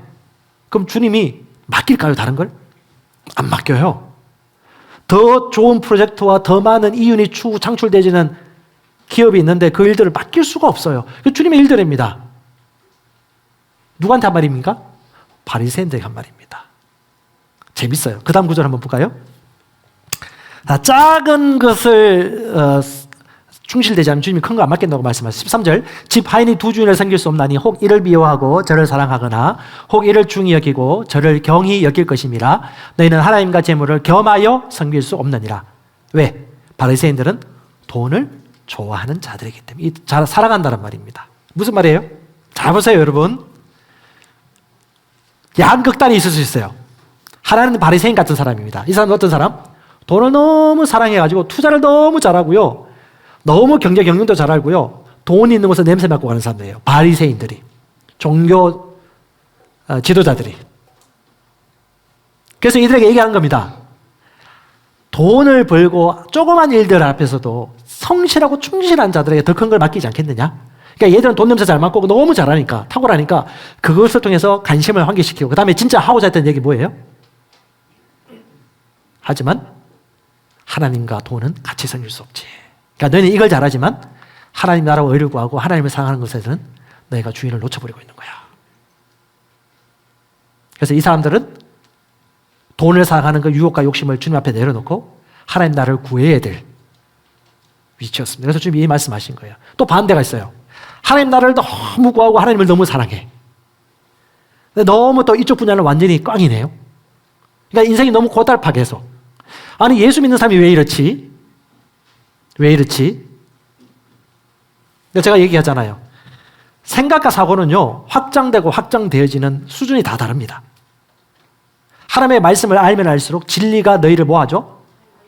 [SPEAKER 1] 그럼 주님이 맡길까요? 다른 걸? 안 맡겨요. 더 좋은 프로젝트와 더 많은 이윤이 창출되지는 기업이 있는데 그 일들을 맡길 수가 없어요. 주님의 일들입니다. 누구한테 한 말입니까? 바리새인들에게 한 말입니다. 재밌어요. 그 다음 구절 한번 볼까요? 작은 것을 충실되지 않으면 주님이 큰 거 안 맡긴다고 말씀하셨어요. 13절, 집 하인이 두 주인을 섬길 수 없나니 혹 이를 미워하고 저를 사랑하거나 혹 이를 중히 여기고 저를 경히 여길 것임이라. 너희는 하나님과 재물을 겸하여 섬길 수 없느니라. 왜? 바리새인들은 돈을 좋아하는 자들이기 때문에 살아간다는 말입니다. 무슨 말이에요? 잘 보세요, 여러분. 양극단이 있을 수 있어요. 하나는 바리새인 같은 사람입니다. 이 사람은 어떤 사람? 돈을 너무 사랑해가지고 투자를 너무 잘하고요. 너무 경영도 잘 알고요. 돈 있는 곳에 냄새 맡고 가는 사람들이에요. 바리새인들이. 종교 지도자들이. 그래서 이들에게 얘기하는 겁니다. 돈을 벌고 조그만 일들 앞에서도 성실하고 충실한 자들에게 더 큰 걸 맡기지 않겠느냐? 그러니까 얘들은 돈 냄새 잘 맡고 너무 잘하니까, 탁월하니까 그것을 통해서 관심을 환기시키고 그 다음에 진짜 하고자 했던 얘기 뭐예요? 하지만 하나님과 돈은 같이 섬길 수 없지. 그러니까 너희는 이걸 잘하지만 하나님 나라와 의를 구하고 하나님을 사랑하는 것에는 너희가 주인을 놓쳐버리고 있는 거야. 그래서 이 사람들은 돈을 사랑하는 그 유혹과 욕심을 주님 앞에 내려놓고 하나님 나라를 구해야 될 위치였습니다. 그래서 주님이 이 말씀하신 거예요. 또 반대가 있어요. 하나님 나라를 너무 구하고 하나님을 너무 사랑해. 근데 너무 또 이쪽 분야는 완전히 꽝이네요. 그러니까 인생이 너무 고달파게 해서. 아니, 예수 믿는 사람이 왜 이렇지? 왜 이렇지? 제가 얘기하잖아요. 생각과 사고는요, 확장되고 확장되어지는 수준이 다 다릅니다. 하나님의 말씀을 알면 알수록 진리가 너희를 뭐 하죠?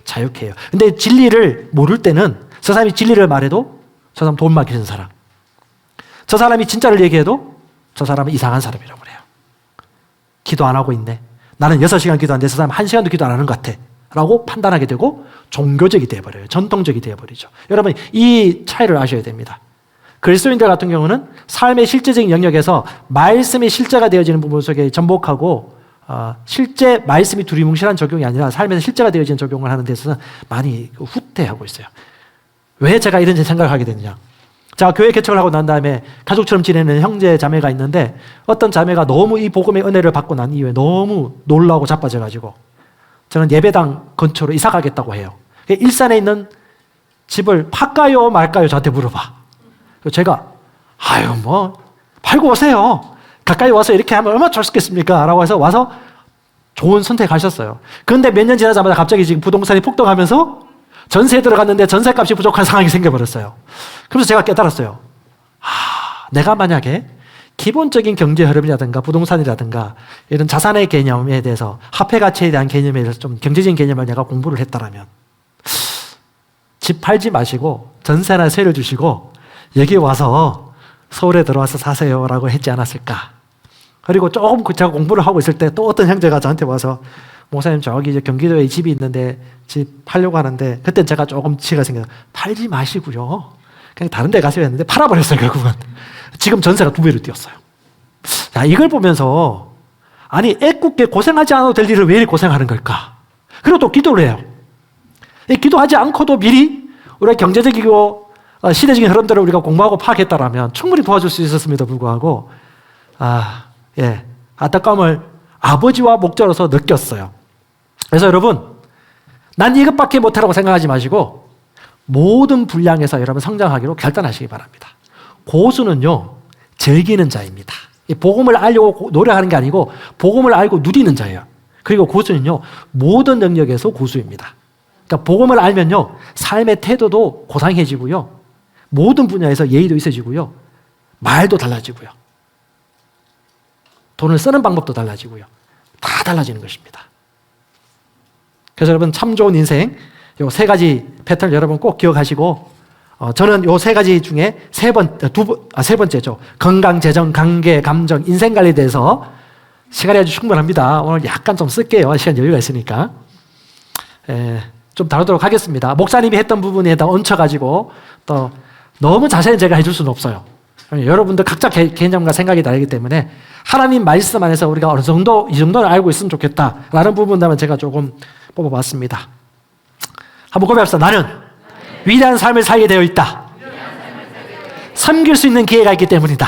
[SPEAKER 1] 자유케 해요. 근데 진리를 모를 때는 저 사람이 진리를 말해도 저 사람 돈 맡기는 사람. 저 사람이 진짜를 얘기해도 저 사람은 이상한 사람이라고 그래요. 기도 안 하고 있네. 나는 6시간 기도하는데 저 사람 1시간도 기도 안 하는 것 같아 라고 판단하게 되고 종교적이 되어버려요. 전통적이 되어버리죠. 여러분 이 차이를 아셔야 됩니다. 그리스도인들 같은 경우는 삶의 실제적인 영역에서 말씀이 실제가 되어지는 부분 속에 전복하고 실제 말씀이 두리뭉실한 적용이 아니라 삶에서 실제가 되어지는 적용을 하는 데 있어서 많이 후퇴하고 있어요. 왜 제가 이런 생각을 하게 됐냐. 자, 교회 개척을 하고 난 다음에 가족처럼 지내는 형제 자매가 있는데 어떤 자매가 너무 이 복음의 은혜를 받고 난 이후에 너무 놀라고 자빠져가지고 저는 예배당 근처로 이사 가겠다고 해요. 일산에 있는 집을 팔까요 말까요 저한테 물어봐. 제가 아유 뭐 팔고 오세요. 가까이 와서 이렇게 하면 얼마나 좋겠습니까? 라고 해서 와서 좋은 선택하셨어요. 그런데 몇 년 지나자마자 갑자기 지금 부동산이 폭등하면서 전세에 들어갔는데 전세값이 부족한 상황이 생겨버렸어요. 그래서 제가 깨달았어요. 내가 만약에 기본적인 경제 흐름이라든가 부동산이라든가 이런 자산의 개념에 대해서 화폐 가치에 대한 개념에 대해서 좀 경제적인 개념을 내가 공부를 했다라면 집 팔지 마시고 전세나 세를 주시고 여기 와서 서울에 들어와서 사세요라고 했지 않았을까. 그리고 조금 제가 공부를 하고 있을 때 또 어떤 형제가 저한테 와서 목사님 저기 이제 경기도에 집이 있는데 집 팔려고 하는데 그때 제가 조금 치가 생겨서 팔지 마시고요. 그냥 다른 데 가세요 했는데 팔아버렸어요 결국은. 지금 전세가 2배로 뛰었어요. 자, 이걸 보면서 아니 애꿎게 고생하지 않아도 될 일을 왜 이렇게 고생하는 걸까? 그리고 또 기도를 해요. 기도하지 않고도 미리 우리가 경제적이고 시대적인 흐름들을 우리가 공부하고 파악했다라면 충분히 도와줄 수 있었음에도 불구하고 안타까움을 아버지와 목자로서 느꼈어요. 그래서 여러분 난 이것밖에 못하라고 생각하지 마시고 모든 분량에서 여러분 성장하기로 결단하시기 바랍니다. 고수는요 즐기는 자입니다. 복음을 알려고 노력하는 게 아니고 복음을 알고 누리는 자예요. 그리고 고수는요 모든 영역에서 고수입니다. 그러니까 복음을 알면요 삶의 태도도 고상해지고요 모든 분야에서 예의도 있어지고요 말도 달라지고요 돈을 쓰는 방법도 달라지고요 다 달라지는 것입니다. 그래서 여러분 참 좋은 인생 요 3가지 패턴 여러분 꼭 기억하시고 저는 요 3가지 중에 세 번째죠. 건강, 재정, 관계, 감정, 인생 관리에 대해서 시간이 아주 충분합니다. 오늘 약간 좀 쓸게요. 시간 여유가 있으니까. 좀 다루도록 하겠습니다. 목사님이 했던 부분에다 얹혀가지고 또 너무 자세히 제가 해줄 수는 없어요. 여러분들 각자 개념과 생각이 다르기 때문에 하나님 말씀 안에서 우리가 어느 정도 이 정도는 알고 있으면 좋겠다라는 부분들만 제가 조금 뽑아봤습니다. 한번 고백합시다. 나는 위대한 삶을 살게 되어 있다. 섬길 수 있는 기회가 있기 때문이다.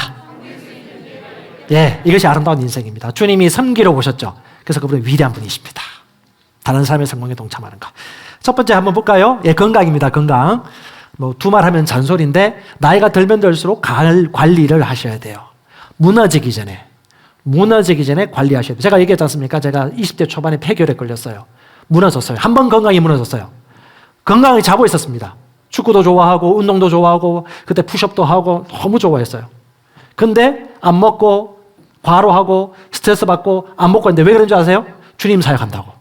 [SPEAKER 1] 이것이 아름다운 인생입니다. 주님이 섬기러 오셨죠. 그래서 그분은 위대한 분이십니다. 다른 삶의 성공에 동참하는 것. 첫 번째 한번 볼까요? 건강입니다. 건강. 두말하면 잔소리인데 나이가 들면 들수록 관리를 하셔야 돼요. 무너지기 전에 관리하셔야 돼요. 제가 얘기했지 않습니까? 제가 20대 초반에 폐결에 걸렸어요. 무너졌어요. 한 번 건강이 무너졌어요. 건강이 잡고 있었습니다. 축구도 좋아하고 운동도 좋아하고 그때 푸시업도 하고 너무 좋아했어요. 근데 안 먹고 과로하고 스트레스 받고 안 먹고 했는데 왜 그런 줄 아세요? 주님 사역한다고.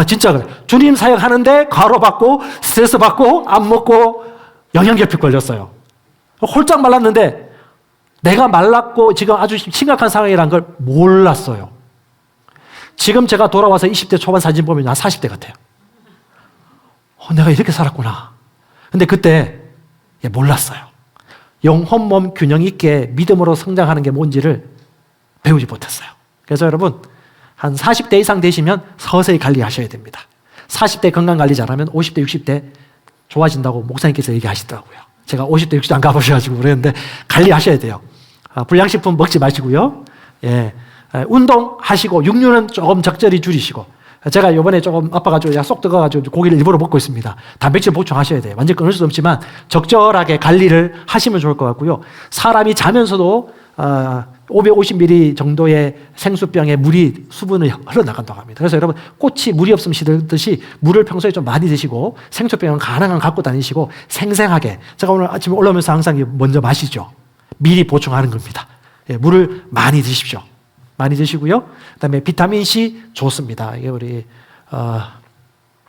[SPEAKER 1] 진짜 그래. 주님 사역하는데 과로 받고 스트레스 받고 안 먹고 영양결핍 걸렸어요. 홀짝 말랐는데 내가 말랐고 지금 아주 심각한 상황이라는 걸 몰랐어요. 지금 제가 돌아와서 20대 초반 사진 보면 한 40대 같아요. 내가 이렇게 살았구나. 근데 그때 몰랐어요. 영혼 몸 균형 있게 믿음으로 성장하는 게 뭔지를 배우지 못했어요. 그래서 여러분 한 40대 이상 되시면 서서히 관리하셔야 됩니다. 40대 건강 관리 잘하면 50대 60대 좋아진다고 목사님께서 얘기하시더라고요. 제가 50대 60대 안 가보셔가지고 그랬는데 관리하셔야 돼요. 불량식품 먹지 마시고요. 운동하시고 육류는 조금 적절히 줄이시고 제가 이번에 조금 아파가지고 쏙 들어가가지고 고기를 일부러 먹고 있습니다. 단백질 보충하셔야 돼요. 완전 끊을 수는 없지만 적절하게 관리를 하시면 좋을 것 같고요. 사람이 자면서도 550ml 정도의 생수병에 물이 수분을 흘러나간다고 합니다. 그래서 여러분 꽃이 물이 없으면 시들듯이 물을 평소에 좀 많이 드시고 생수병은 가능한 갖고 다니시고 생생하게 제가 오늘 아침에 올라오면서 항상 먼저 마시죠. 미리 보충하는 겁니다. 물을 많이 드십시오. 많이 드시고요. 그다음에 비타민C 좋습니다. 이게 우리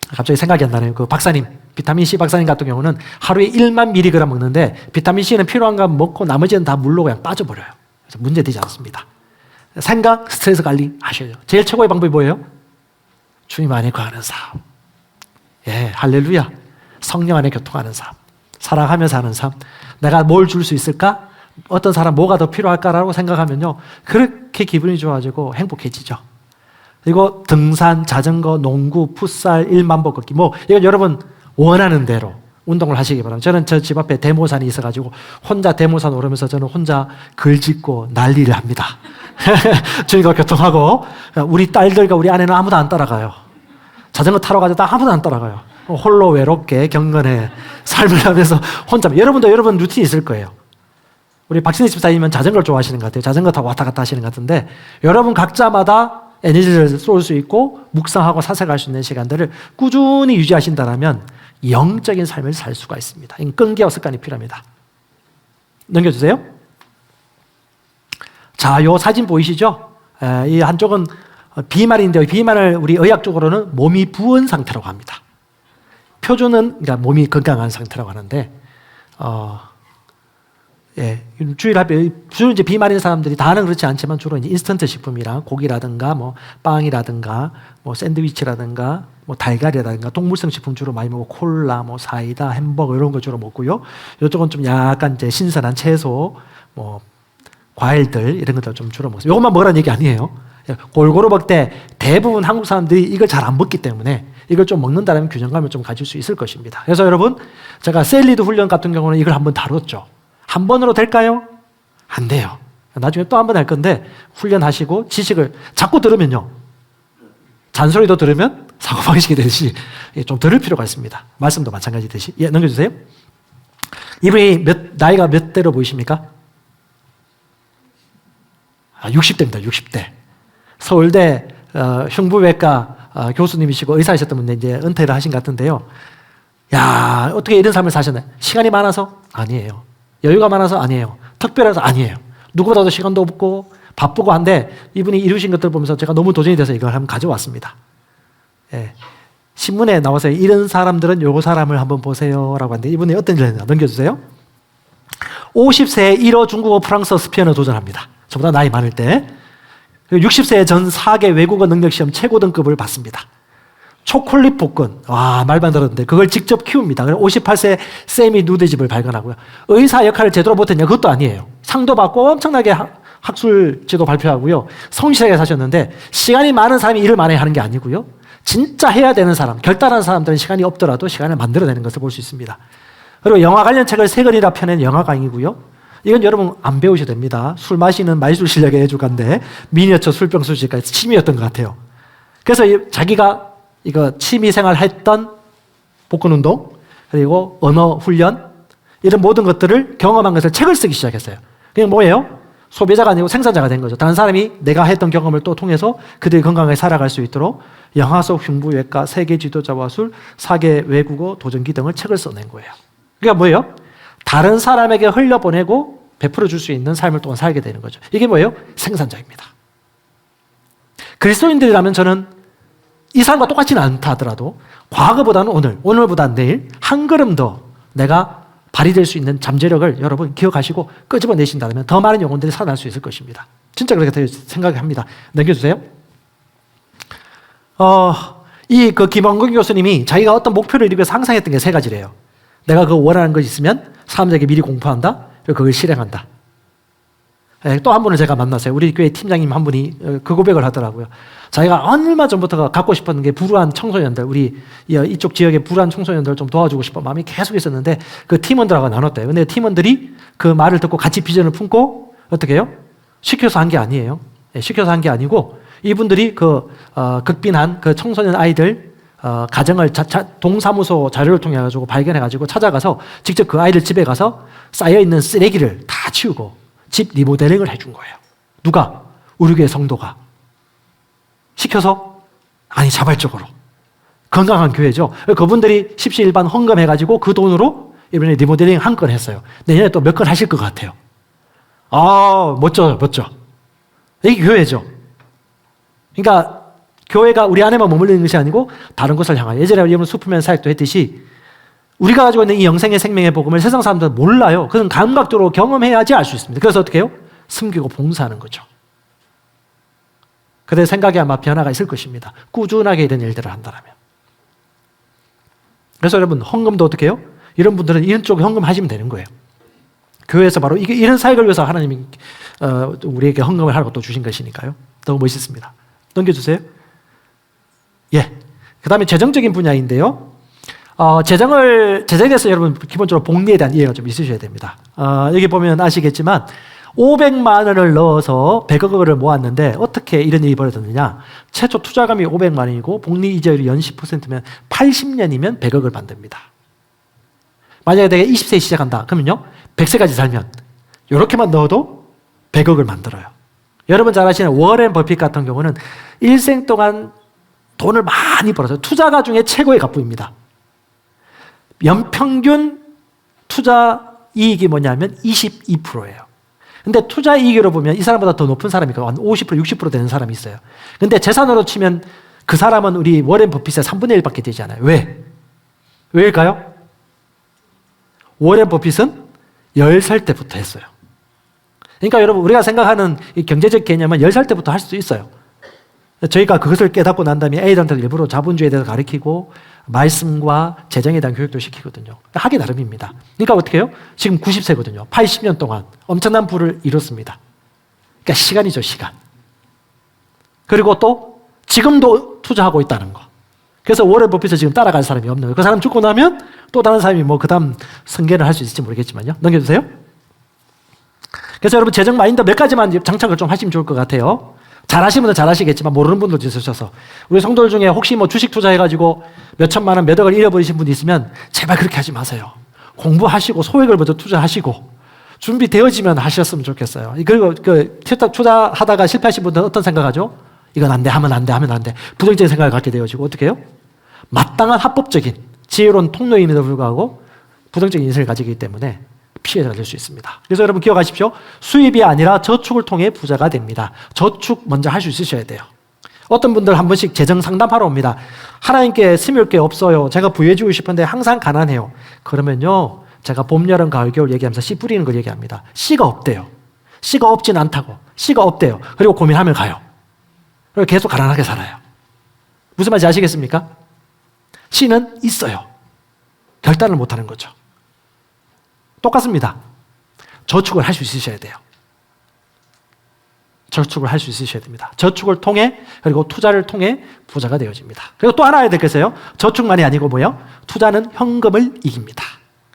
[SPEAKER 1] 갑자기 생각이 안 나네요. 그 박사님, 비타민C 박사님 같은 경우는 하루에 1만 mg 먹는데 비타민C는 필요한 거 먹고 나머지는 다 물로 그냥 빠져버려요. 그래서 문제되지 않습니다. 생각, 스트레스 관리 하셔야죠. 제일 최고의 방법이 뭐예요? 주님 안에 거하는 삶. 예, 할렐루야. 성령 안에 교통하는 삶. 사랑하며 사는 삶. 내가 뭘 줄 수 있을까? 어떤 사람 뭐가 더 필요할까라고 생각하면요. 그렇게 기분이 좋아지고 행복해지죠. 그리고 등산, 자전거, 농구, 풋살, 1만보 걷기. 이건 여러분 원하는 대로 운동을 하시기 바랍니다. 저는 저 집 앞에 대모산이 있어가지고 혼자 대모산 오르면서 저는 혼자 글 짓고 난리를 합니다. 주님과 교통하고 우리 딸들과 우리 아내는 아무도 안 따라가요. 자전거 타러 가도 아무도 안 따라가요. 홀로 외롭게 경건의 삶을 하면서 혼자. 여러분도 여러분 루틴이 있을 거예요. 우리 박신혜 집사님은 자전거를 좋아하시는 것 같아요. 자전거 타고 왔다 갔다 하시는 것 같은데 여러분 각자마다 에너지를 쏠 수 있고 묵상하고 사색할 수 있는 시간들을 꾸준히 유지하신다면 영적인 삶을 살 수가 있습니다. 끈기와 습관이 필요합니다. 넘겨주세요. 자, 요 사진 보이시죠? 이 한쪽은 비만인데요. 비만을 우리 의학적으로는 몸이 부은 상태라고 합니다. 표준은 그러니까 몸이 건강한 상태라고 하는데 주로 이제 비만인 사람들이 다는 그렇지 않지만 주로 이제 인스턴트 식품이랑 고기라든가 빵이라든가 샌드위치라든가 달걀이라든가 동물성 식품 주로 많이 먹고 콜라, 사이다, 햄버거 이런 거 주로 먹고요. 이쪽은 좀 약간 이제 신선한 채소, 과일들 이런 것들 좀 주로 먹습니다. 이것만 먹으라는 얘기 아니에요. 골고루 먹을 때 대부분 한국 사람들이 이걸 잘 안 먹기 때문에 이걸 좀 먹는다면 균형감을 좀 가질 수 있을 것입니다. 그래서 여러분 제가 셀리드 훈련 같은 경우는 이걸 한번 다뤘죠. 한 번으로 될까요? 안 돼요. 나중에 또 한 번 할 건데 훈련하시고 지식을 자꾸 들으면요. 잔소리도 들으면 사고방식이 되듯이 좀 들을 필요가 있습니다. 말씀도 마찬가지듯이. 넘겨주세요. 이분이 나이가 몇 대로 보이십니까? 60대입니다. 60대. 서울대 흉부외과 교수님이시고 의사이셨던 분인데 이제 은퇴를 하신 것 같은데요. 야, 어떻게 이런 삶을 사셨나요? 시간이 많아서? 아니에요. 여유가 많아서? 아니에요. 특별해서? 아니에요. 누구보다도 시간도 없고 바쁘고 한데 이분이 이루신 것들 보면서 제가 너무 도전이 돼서 이걸 한번 가져왔습니다. 예. 신문에 나와서 이런 사람들은 요 사람을 한번 보세요 라고 하는데 이분이 어떤 일을 했나 넘겨주세요. 50세에 1호 중국어 프랑스어 스피어를 도전합니다. 저보다 나이 많을 때. 60세에 전 4개 외국어 능력시험 최고 등급을 받습니다. 초콜릿 복근, 말만 들었는데 그걸 직접 키웁니다. 58세 세미 누드집을 발견하고요. 의사 역할을 제대로 못했냐? 그것도 아니에요. 상도 받고 엄청나게 학술지도 발표하고요. 성실하게 사셨는데 시간이 많은 사람이 일을 많이 하는 게 아니고요. 진짜 해야 되는 사람, 결단하는 사람들은 시간이 없더라도 시간을 만들어내는 것을 볼 수 있습니다. 그리고 영화 관련 책을 3권이나 펴낸 영화 강의고요. 이건 여러분 안 배우셔도 됩니다. 술 마시는 말술 실력의 애주가인데 미니어처 술병 수지까지 취미였던 것 같아요. 그래서 자기가 이거 취미생활 했던 복근 운동 그리고 언어 훈련 이런 모든 것들을 경험한 것을 책을 쓰기 시작했어요. 그게 뭐예요? 소비자가 아니고 생산자가 된 거죠. 다른 사람이 내가 했던 경험을 또 통해서 그들이 건강하게 살아갈 수 있도록 영화 속 흉부외과, 세계 지도자와 술, 4개 외국어, 도전기 등을 책을 써낸 거예요. 그러니까 뭐예요? 다른 사람에게 흘려보내고 베풀어 줄 수 있는 삶을 또한 살게 되는 거죠. 이게 뭐예요? 생산자입니다. 그리스도인들이라면 저는 이 사람과 똑같지는 않다 하더라도 과거보다는 오늘, 오늘보다는 내일 한 걸음 더 내가 발휘될 수 있는 잠재력을 여러분 기억하시고 끄집어내신다면 더 많은 영혼들이 살아날 수 있을 것입니다. 진짜 그렇게 생각합니다. 넘겨주세요. 김원근 교수님이 자기가 어떤 목표를 이루기 위해서 상상했던 게 3가지래요. 내가 그 원하는 것이 있으면 사람들에게 미리 공포한다. 그리고 그걸 실행한다. 또 한 분을 제가 만났어요. 우리 교회 팀장님 한 분이 그 고백을 하더라고요. 자기가 얼마 전부터 갖고 싶었던 게 불우한 청소년들, 우리 이쪽 지역의 불우한 청소년들을 좀 도와주고 싶은 마음이 계속 있었는데 그 팀원들하고 나눴대요. 근데 팀원들이 그 말을 듣고 같이 비전을 품고 어떻게 해요? 시켜서 한 게 아니에요. 시켜서 한 게 아니고 이분들이 극빈한 그 청소년 아이들 가정을 동사무소 자료를 통해 가지고 발견해 가지고 찾아가서 직접 그 아이들 집에 가서 쌓여 있는 쓰레기를 다 치우고 집 리모델링을 해준 거예요. 누가? 우리 교회 성도가. 시켜서? 아니, 자발적으로. 건강한 교회죠. 그분들이 십시일반 헌금해가지고 그 돈으로 이번에 리모델링 한 건 했어요. 내년에 또 몇 건 하실 것 같아요. 멋져. 이게 교회죠. 그러니까 교회가 우리 안에만 머물리는 것이 아니고 다른 곳을 향하여 예전에 여러분 슈퍼맨 사역도 했듯이 우리가 가지고 있는 이 영생의 생명의 복음을 세상 사람들은 몰라요. 그건 감각적으로 경험해야지 알 수 있습니다. 그래서 어떻게 해요? 숨기고 봉사하는 거죠. 그들의 생각에 아마 변화가 있을 것입니다. 꾸준하게 이런 일들을 한다면. 그래서 여러분, 헌금도 어떻게 해요? 이런 분들은 이런 쪽에 헌금하시면 되는 거예요. 교회에서 바로 이런 사역을 위해서 하나님이 우리에게 헌금을 하라고 또 주신 것이니까요. 너무 멋있습니다. 넘겨주세요. 예. 그 다음에 재정적인 분야인데요. 재정에서 여러분 기본적으로 복리에 대한 이해가 좀 있으셔야 됩니다. 여기 보면 아시겠지만 500만 원을 넣어서 100억 원을 모았는데 어떻게 이런 일이 벌어졌느냐. 최초 투자금이 500만 원이고 복리 이자율이 연 10%면 80년이면 100억을 만듭니다. 만약에 내가 20세에 시작한다. 그러면요. 100세까지 살면 이렇게만 넣어도 100억을 만들어요. 여러분 잘 아시는 워렌 버핏 같은 경우는 일생 동안 돈을 많이 벌어서 투자가 중에 최고의 갑부입니다. 연평균 투자 이익이 뭐냐면 22%예요. 근데 투자 이익으로 보면 이 사람보다 더 높은 사람이 한 50%, 60% 되는 사람이 있어요. 근데 재산으로 치면 그 사람은 우리 워렌 버핏의 3분의 1밖에 되지 않아요. 왜? 왜일까요? 워렌 버핏은 10살 때부터 했어요. 그러니까 여러분 우리가 생각하는 이 경제적 개념은 10살 때부터 할 수도 있어요. 저희가 그것을 깨닫고 난 다음에 애들한테 일부러 자본주의에 대해서 가르치고 말씀과 재정에 대한 교육도 시키거든요. 하기 나름입니다. 그러니까 어떻게 해요? 지금 90세거든요. 80년 동안 엄청난 부를 이뤘습니다. 그러니까 시간이죠, 시간. 그리고 또 지금도 투자하고 있다는 거. 그래서 워렌 버핏을 지금 따라갈 사람이 없는 거예요. 그 사람 죽고 나면 또 다른 사람이 뭐 그 다음 승계를 할 수 있을지 모르겠지만요. 넘겨주세요. 그래서 여러분 재정 마인드 몇 가지만 장착을 좀 하시면 좋을 것 같아요. 잘하시는 분은 잘하시겠지만 모르는 분들도 있으셔서 우리 성도들 중에 혹시 뭐 주식 투자해가지고 몇 천만 원, 몇 억을 잃어버리신 분이 있으면 제발 그렇게 하지 마세요. 공부하시고 소액을 먼저 투자하시고 준비되어지면 하셨으면 좋겠어요. 그리고 투자하다가 실패하신 분들은 어떤 생각하죠? 이건 안 돼, 하면 안 돼, 하면 안 돼. 부정적인 생각을 갖게 되어지고 어떻게 해요? 마땅한 합법적인 지혜로운 통로임에도 불구하고 부정적인 인생을 가지기 때문에 피해가 될 수 있습니다. 그래서 여러분 기억하십시오. 수입이 아니라 저축을 통해 부자가 됩니다. 저축 먼저 할 수 있으셔야 돼요. 어떤 분들 한 번씩 재정 상담하러 옵니다. 하나님께 스밀 게 없어요. 제가 부유해지고 싶은데 항상 가난해요. 그러면요. 제가 봄, 여름, 가을, 겨울 얘기하면서 씨 뿌리는 걸 얘기합니다. 씨가 없대요. 씨가 없진 않다고. 씨가 없대요. 그리고 고민하면 가요. 그리고 계속 가난하게 살아요. 무슨 말인지 아시겠습니까? 씨는 있어요. 결단을 못하는 거죠. 똑같습니다. 저축을 할 수 있으셔야 돼요. 저축을 할 수 있으셔야 됩니다. 저축을 통해 그리고 투자를 통해 부자가 되어집니다. 그리고 또 하나 해야 될 것이요. 저축만이 아니고 뭐예요? 투자는 현금을 이깁니다.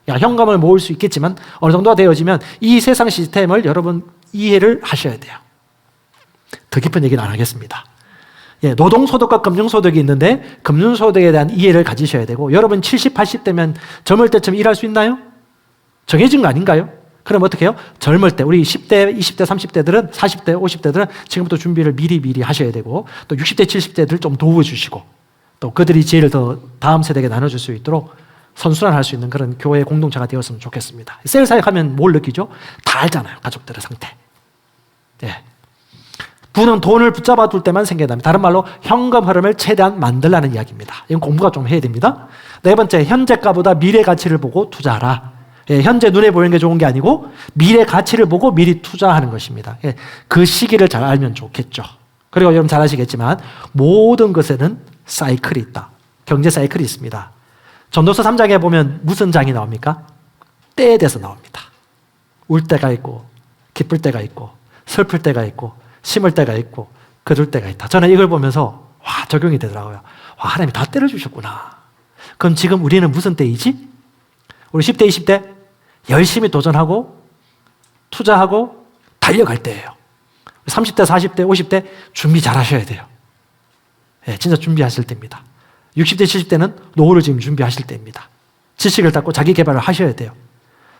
[SPEAKER 1] 현금을 모을 수 있겠지만 어느 정도가 되어지면 이 세상 시스템을 여러분 이해를 하셔야 돼요. 더 깊은 얘기는 안 하겠습니다. 노동소득과 금융소득이 있는데 금융소득에 대한 이해를 가지셔야 되고 여러분 70, 80대면 젊을 때쯤 일할 수 있나요? 정해진 거 아닌가요? 그럼 어떻게 해요? 젊을 때 우리 10대, 20대, 30대들은 40대, 50대들은 지금부터 준비를 미리 하셔야 되고 또 60대, 70대들 좀 도와주시고 또 그들이 지혜를 더 다음 세대에게 나눠줄 수 있도록 선순환할 수 있는 그런 교회 공동체가 되었으면 좋겠습니다. 셀 사역하면 뭘 느끼죠? 다 알잖아요. 가족들의 상태. 부는 돈을 붙잡아 둘 때만 생겨납니다. 다른 말로 현금 흐름을 최대한 만들라는 이야기입니다. 이건 공부가 좀 해야 됩니다. 네 번째, 현재가보다 미래 가치를 보고 투자하라. 현재 눈에 보이는 게 좋은 게 아니고 미래 가치를 보고 미리 투자하는 것입니다. 그 시기를 잘 알면 좋겠죠. 그리고 여러분 잘 아시겠지만 모든 것에는 사이클이 있다. 경제 사이클이 있습니다. 전도서 3장에 보면 무슨 장이 나옵니까? 때에 대해서 나옵니다. 울 때가 있고 기쁠 때가 있고 슬플 때가 있고 심을 때가 있고 거둘 때가 있다. 저는 이걸 보면서 적용이 되더라고요. 하나님이 다 때를 주셨구나. 그럼 지금 우리는 무슨 때이지? 우리 10대, 20대 열심히 도전하고 투자하고 달려갈 때예요. 30대, 40대, 50대 준비 잘 하셔야 돼요. 진짜 준비하실 때입니다. 60대, 70대는 노후를 지금 준비하실 때입니다. 지식을 닦고 자기 개발을 하셔야 돼요.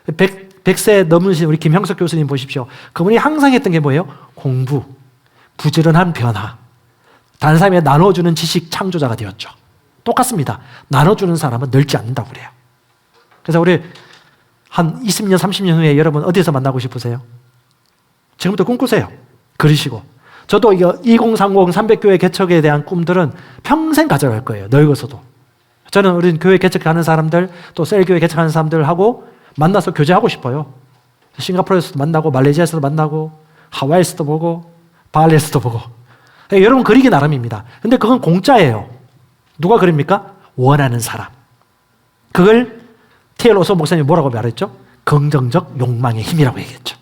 [SPEAKER 1] 100세 넘으신 우리 김형석 교수님 보십시오. 그분이 항상 했던 게 뭐예요? 공부, 부지런한 변화, 다른 사람에게 나눠주는 지식 창조자가 되었죠. 똑같습니다. 나눠주는 사람은 늙지 않는다고 그래요. 그래서 우리 한 20년, 30년 후에 여러분 어디서 만나고 싶으세요? 지금부터 꿈꾸세요. 그러시고. 저도 이거 2030 300교회 개척에 대한 꿈들은 평생 가져갈 거예요. 늙어서도. 저는 우리 교회 개척하는 사람들, 또 셀교회 개척하는 사람들하고 만나서 교제하고 싶어요. 싱가포르에서도 만나고, 말레이시아에서도 만나고, 하와이에서도 보고, 발리에서도 보고. 여러분 그리기 나름입니다. 근데 그건 공짜예요. 누가 그립니까? 원하는 사람. 그걸 T.L. 오소 목사님이 뭐라고 말했죠? 긍정적 욕망의 힘이라고 얘기했죠.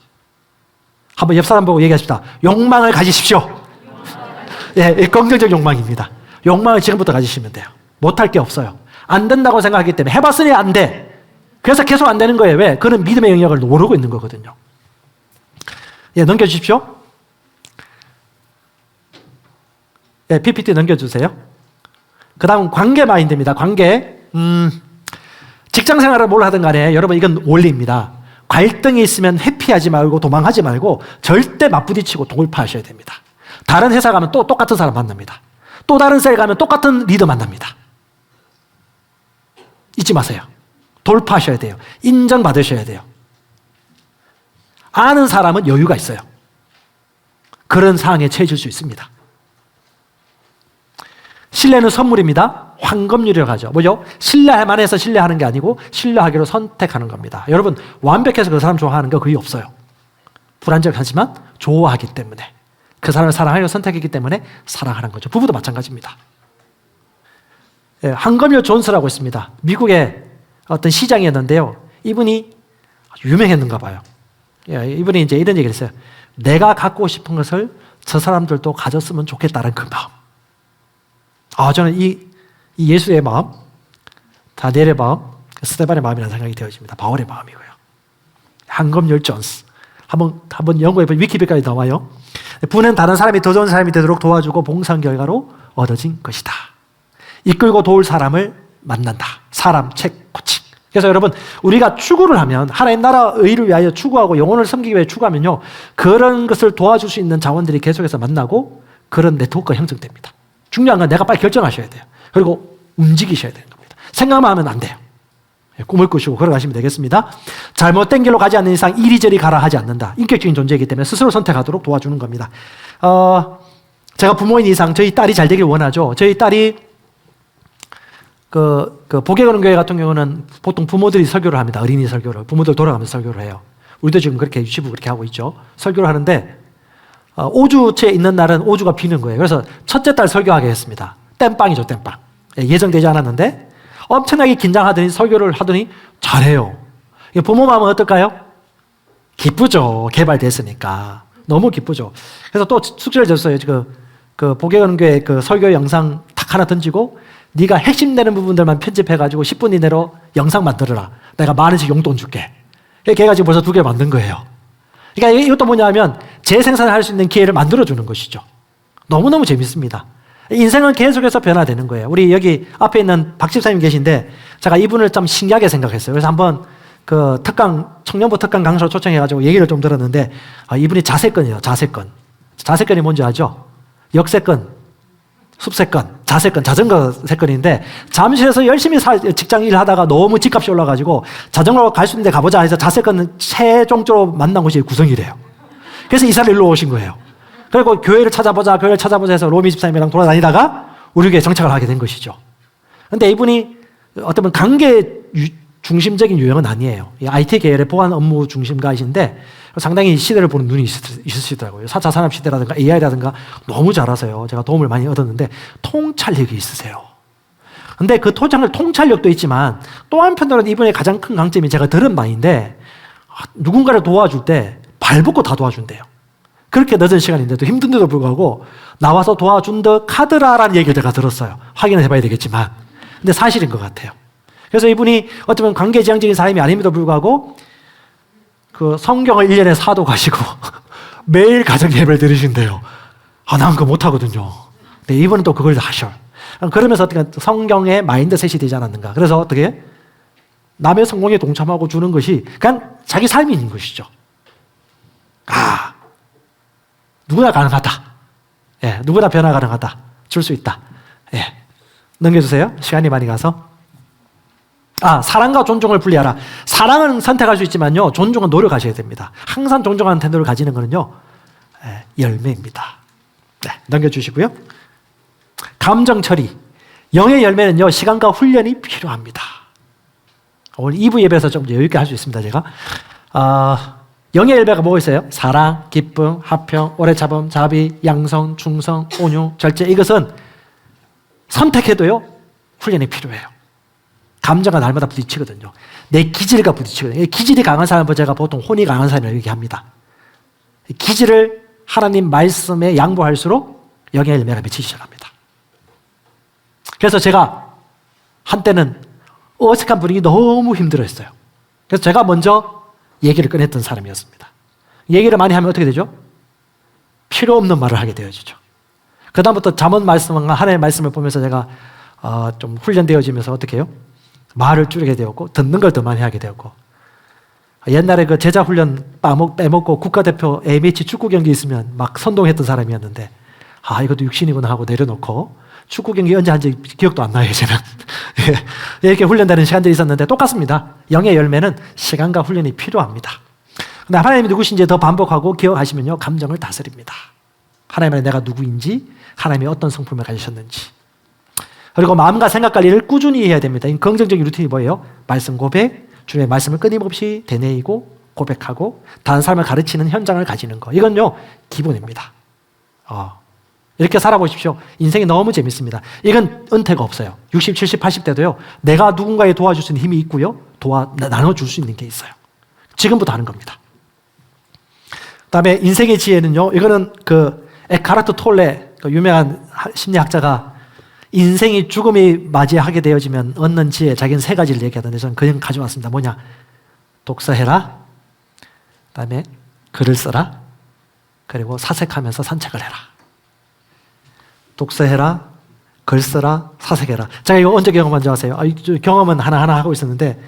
[SPEAKER 1] 한번 옆 사람 보고 얘기하십시다. 욕망을 가지십시오. 예, 긍정적 욕망입니다. 욕망을 지금부터 가지시면 돼요. 못할 게 없어요. 안 된다고 생각하기 때문에 해봤으니 안 돼. 그래서 계속 안 되는 거예요. 왜? 그는 믿음의 영역을 모르고 있는 거거든요. 예, 넘겨주십시오. 예, PPT 넘겨주세요. 그 다음 관계 마인드입니다. 관계. 직장 생활을 뭘 하든 간에 여러분 이건 원리입니다. 갈등이 있으면 회피하지 말고 도망하지 말고 절대 맞부딪히고 돌파하셔야 됩니다. 다른 회사 가면 또 똑같은 사람 만납니다. 또 다른 셀 가면 똑같은 리더 만납니다. 잊지 마세요. 돌파하셔야 돼요. 인정받으셔야 돼요. 아는 사람은 여유가 있어요. 그런 상황에 처해질 수 있습니다. 신뢰는 선물입니다. 황금률이라고 하죠. 뭐죠? 신뢰할 만해서 신뢰하는 게 아니고 신뢰하기로 선택하는 겁니다. 여러분 완벽해서 그 사람 좋아하는 거 거의 없어요. 불안정하지만 좋아하기 때문에 그 사람을 사랑하기로 선택했기 때문에 사랑하는 거죠. 부부도 마찬가지입니다. 예, 황금률 존스라고 있습니다. 미국의 어떤 시장이었는데요. 이분이 아주 유명했는가 봐요. 예, 이분이 이제 이런 얘기를 했어요. 내가 갖고 싶은 것을 저 사람들도 가졌으면 좋겠다는 그 마음. 저는 이 예수의 마음, 다니엘의 마음, 스데반의 마음이라는 생각이 되어집니다. 바울의 마음이고요. 황금률 존스. 한번 연구해보면 위키피디아에 나와요. 부는 다른 사람이 더 좋은 사람이 되도록 도와주고 봉사한 결과로 얻어진 것이다. 이끌고 도울 사람을 만난다. 사람, 책, 코칭. 그래서 여러분 우리가 추구를 하면 하나님 나라 의를 위하여 추구하고 영혼을 섬기기 위해 추구하면요. 그런 것을 도와줄 수 있는 자원들이 계속해서 만나고 그런 네트워크가 형성됩니다. 중요한 건 내가 빨리 결정하셔야 돼요. 그리고 움직이셔야 되는 겁니다. 생각만 하면 안 돼요. 꿈을 꾸시고 걸어가시면 되겠습니다. 잘못된 길로 가지 않는 이상 이리저리 가라 하지 않는다. 인격적인 존재이기 때문에 스스로 선택하도록 도와주는 겁니다. 제가 부모인 이상 저희 딸이 잘 되길 원하죠. 저희 딸이 보계거는교회 같은 경우는 보통 부모들이 설교를 합니다. 어린이 설교를. 부모들 돌아가면서 설교를 해요. 우리도 지금 그렇게 유치부 그렇게 하고 있죠. 설교를 하는데 5주째 있는 날은 5주가 비는 거예요. 그래서 첫째 딸 설교하게 했습니다. 땜빵이죠, 땜빵. 예정되지 않았는데 엄청나게 긴장하더니 설교를 하더니 잘해요. 부모 마음은 어떨까요? 기쁘죠. 개발됐으니까. 너무 기쁘죠. 그래서 또 숙제를 줬어요. 그 보계원교회 그 설교 영상 탁 하나 던지고 네가 핵심 되는 부분들만 편집해가지고 10분 이내로 영상 만들어라. 내가 $10,000씩 용돈 줄게. 걔가 지금 벌써 2개 만든 거예요. 그러니까 이것도 뭐냐면 재생산을 할 수 있는 기회를 만들어주는 것이죠. 너무너무 재밌습니다. 인생은 계속해서 변화되는 거예요. 우리 여기 앞에 있는 박 집사님 계신데 제가 이분을 좀 신기하게 생각했어요. 그래서 한번 그 청년부 특강 강사로 초청해가지고 얘기를 좀 들었는데 이분이 자세권이에요. 자세권. 자세권이 뭔지 아죠? 역세권, 숲세권, 자세권, 자전거 세권인데 잠실에서 열심히 직장 일 하다가 너무 집값이 올라가지고 자전거로 갈 수 있는 데 가보자 해서 자세권 최종적으로 만난 곳이 구성이래요. 그래서 이사를 일로 오신 거예요. 그리고 교회를 찾아보자 해서 로미 집사님이랑 돌아다니다가 우리 교회에 정착을 하게 된 것이죠. 근데 이분이 어떻게 보면 관계 중심적인 유형은 아니에요. IT 계열의 보안 업무 중심가이신데 상당히 시대를 보는 눈이 있으시더라고요. 4차 산업시대라든가 AI라든가 너무 잘하세요. 제가 도움을 많이 얻었는데 통찰력이 있으세요. 근데 그 통찰력도 있지만 또 한편으로는 이분의 가장 큰 강점이 제가 들은 바인데 누군가를 도와줄 때 발벗고 다 도와준대요. 그렇게 늦은 시간인데도 힘든데도 불구하고 나와서 도와준 더 카드라라는 얘기를 제가 들었어요. 확인을 해봐야 되겠지만. 근데 사실인 것 같아요. 그래서 이분이 어쩌면 관계지향적인 사람이 아님에도 불구하고 그 성경을 1년에 4도 가시고 매일 가정 예배를 드리신대요. 난 그거 못하거든요. 근데 이분은 또 그걸 하셔. 그러면서 어떻게 성경의 마인드셋이 되지 않았는가. 그래서 어떻게 남의 성공에 동참하고 주는 것이 그냥 자기 삶이 있는 것이죠. 누구나 가능하다. 예, 누구나 변화 가능하다. 줄 수 있다. 예. 넘겨주세요. 시간이 많이 가서. 사랑과 존중을 분리하라. 사랑은 선택할 수 있지만요. 존중은 노력하셔야 됩니다. 항상 존중하는 태도를 가지는 것은요. 열매입니다. 네, 넘겨주시고요. 감정 처리. 영의 열매는요. 시간과 훈련이 필요합니다. 오늘 2부 예배에서 좀 여유 있게 할 수 있습니다. 제가. 영의 열매가 뭐가 있어요? 사랑, 기쁨, 화평, 오래 참음, 자비, 양성, 충성, 온유, 절제. 이것은 선택해도요 훈련이 필요해요. 감정과 날마다 부딪히거든요. 내 기질과 부딪히거든요. 기질이 강한 사람은 제가 보통 혼이 강한 사람이라고 얘기합니다. 기질을 하나님 말씀에 양보할수록 영의 열매가 맺히기 시작합니다. 그래서 제가 한때는 어색한 분위기 너무 힘들어했어요. 그래서 제가 먼저 얘기를 꺼냈던 사람이었습니다. 얘기를 많이 하면 어떻게 되죠? 필요 없는 말을 하게 되어지죠. 그 다음부터 잠언 말씀과 하나님의 말씀을 보면서 제가 좀 훈련되어지면서 어떻게 해요? 말을 줄이게 되었고 듣는 걸 더 많이 하게 되었고 옛날에 그 제자 훈련 빼먹고 국가대표 A매치 축구 경기 있으면 막 선동했던 사람이었는데 이것도 육신이구나 하고 내려놓고 축구 경기 언제 한지 기억도 안 나요, 이제는. 이렇게 훈련되는 시간들이 있었는데 똑같습니다. 영의 열매는 시간과 훈련이 필요합니다. 근데 하나님이 누구신지 더 반복하고 기억하시면요, 감정을 다스립니다. 하나님의 내가 누구인지, 하나님이 어떤 성품을 가지셨는지. 그리고 마음과 생각 관리를 꾸준히 해야 됩니다. 이 긍정적인 루틴이 뭐예요? 말씀 고백, 주님의 말씀을 끊임없이 되뇌이고 고백하고 다른 사람을 가르치는 현장을 가지는 거. 이건요, 기본입니다. 이렇게 살아보십시오. 인생이 너무 재밌습니다. 이건 은퇴가 없어요. 60, 70, 80대도요. 내가 누군가에 도와줄 수 있는 힘이 있고요. 나눠줄 수 있는 게 있어요. 지금부터 하는 겁니다. 그다음에 인생의 지혜는요. 이거는 그 에카르트 톨레, 그 유명한 심리학자가 인생이 죽음이 맞이하게 되어지면 얻는 지혜, 자기는 3가지를 얘기하던데 저는 그냥 가져왔습니다. 뭐냐? 독서해라. 그다음에 글을 써라. 그리고 사색하면서 산책을 해라. 독서해라, 글 써라, 사색해라. 제가 이거 언제 경험한 줄 아세요? 경험은 하나하나 하고 있었는데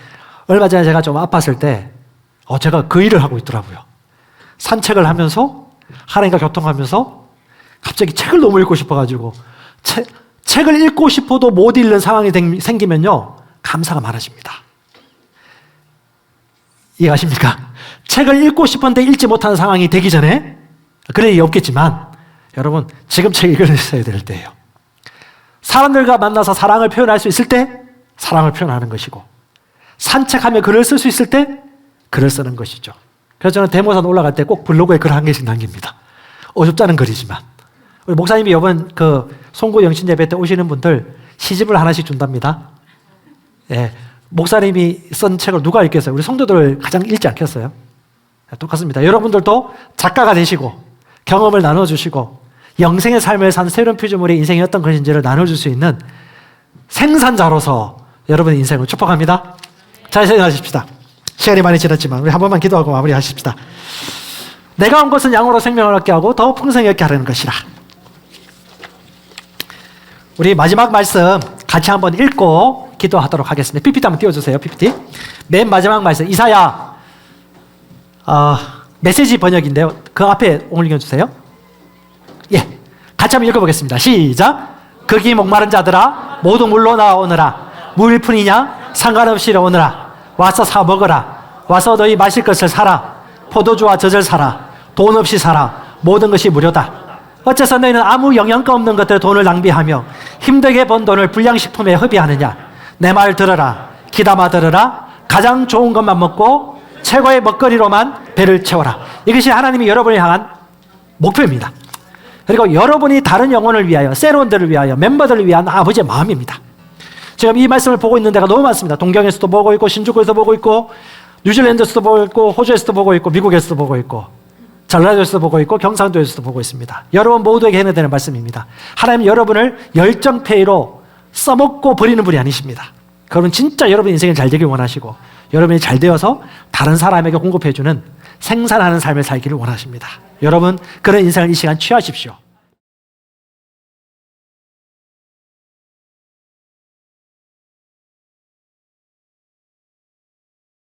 [SPEAKER 1] 얼마 전에 제가 좀 아팠을 때 제가 그 일을 하고 있더라고요. 산책을 하면서 하나님과 교통하면서 갑자기 책을 너무 읽고 싶어가지고 책을 읽고 싶어도 못 읽는 상황이 생기면요 감사가 많아집니다. 이해가십니까? 책을 읽고 싶은데 읽지 못하는 상황이 되기 전에 그럴 일이 없겠지만 여러분, 지금 책 읽어야 될 때예요. 사람들과 만나서 사랑을 표현할 수 있을 때 사랑을 표현하는 것이고 산책하며 글을 쓸 수 있을 때 글을 쓰는 것이죠. 그래서 저는 대모산 올라갈 때 꼭 블로그에 글 1개씩 남깁니다. 어줍지 않은 글이지만 우리 목사님이 이번 그 송구 영신 예배 때 오시는 분들 시집을 하나씩 준답니다. 예, 목사님이 쓴 책을 누가 읽겠어요? 우리 성도들 가장 읽지 않겠어요? 똑같습니다. 여러분들도 작가가 되시고 경험을 나눠주시고 영생의 삶을 산 새로운 피조물의 인생이 어떤 것인지를 나눠줄 수 있는 생산자로서 여러분의 인생을 축복합니다. 잘 생각하십시다. 시간이 많이 지났지만 우리 한 번만 기도하고 마무리하십시다. 내가 온 것은 양으로 생명을 얻게 하고 더 풍성히 얻게 하려는 것이라. 우리 마지막 말씀 같이 한번 읽고 기도하도록 하겠습니다. PPT 한번 띄워주세요. PPT. 맨 마지막 말씀 이사야 메시지 번역인데요. 그 앞에 옮겨주세요. 예, 같이 한번 읽어보겠습니다. 시작. 거기 목마른 자들아 모두 물로 나오느라 물뿐이냐 상관없이 오느라 와서 사 먹어라. 와서 너희 마실 것을 사라. 포도주와 젖을 사라. 돈 없이 사라. 모든 것이 무료다. 어째서 너희는 아무 영양가 없는 것들 돈을 낭비하며 힘들게 번 돈을 불량식품에 허비하느냐. 내 말 들어라. 귀담아 들어라. 가장 좋은 것만 먹고 최고의 먹거리로만 배를 채워라. 이것이 하나님이 여러분을 향한 목표입니다. 그리고 여러분이 다른 영혼을 위하여, 세론들을 위하여, 멤버들을 위한 아버지의 마음입니다. 지금 이 말씀을 보고 있는 데가 너무 많습니다. 동경에서도 보고 있고, 신주쿠에서도 보고 있고, 뉴질랜드에서도 보고 있고, 호주에서도 보고 있고, 미국에서도 보고 있고, 전라도에서도 보고 있고, 경상도에서도 보고 있습니다. 여러분 모두에게 해야 되는 말씀입니다. 하나님 여러분을 열정페이로 써먹고 버리는 분이 아니십니다. 그러면 진짜 여러분 인생이 잘 되길 원하시고 여러분이 잘 되어서 다른 사람에게 공급해주는 생산하는 삶을 살기를 원하십니다. 여러분 그런 인생을 이 시간 취하십시오.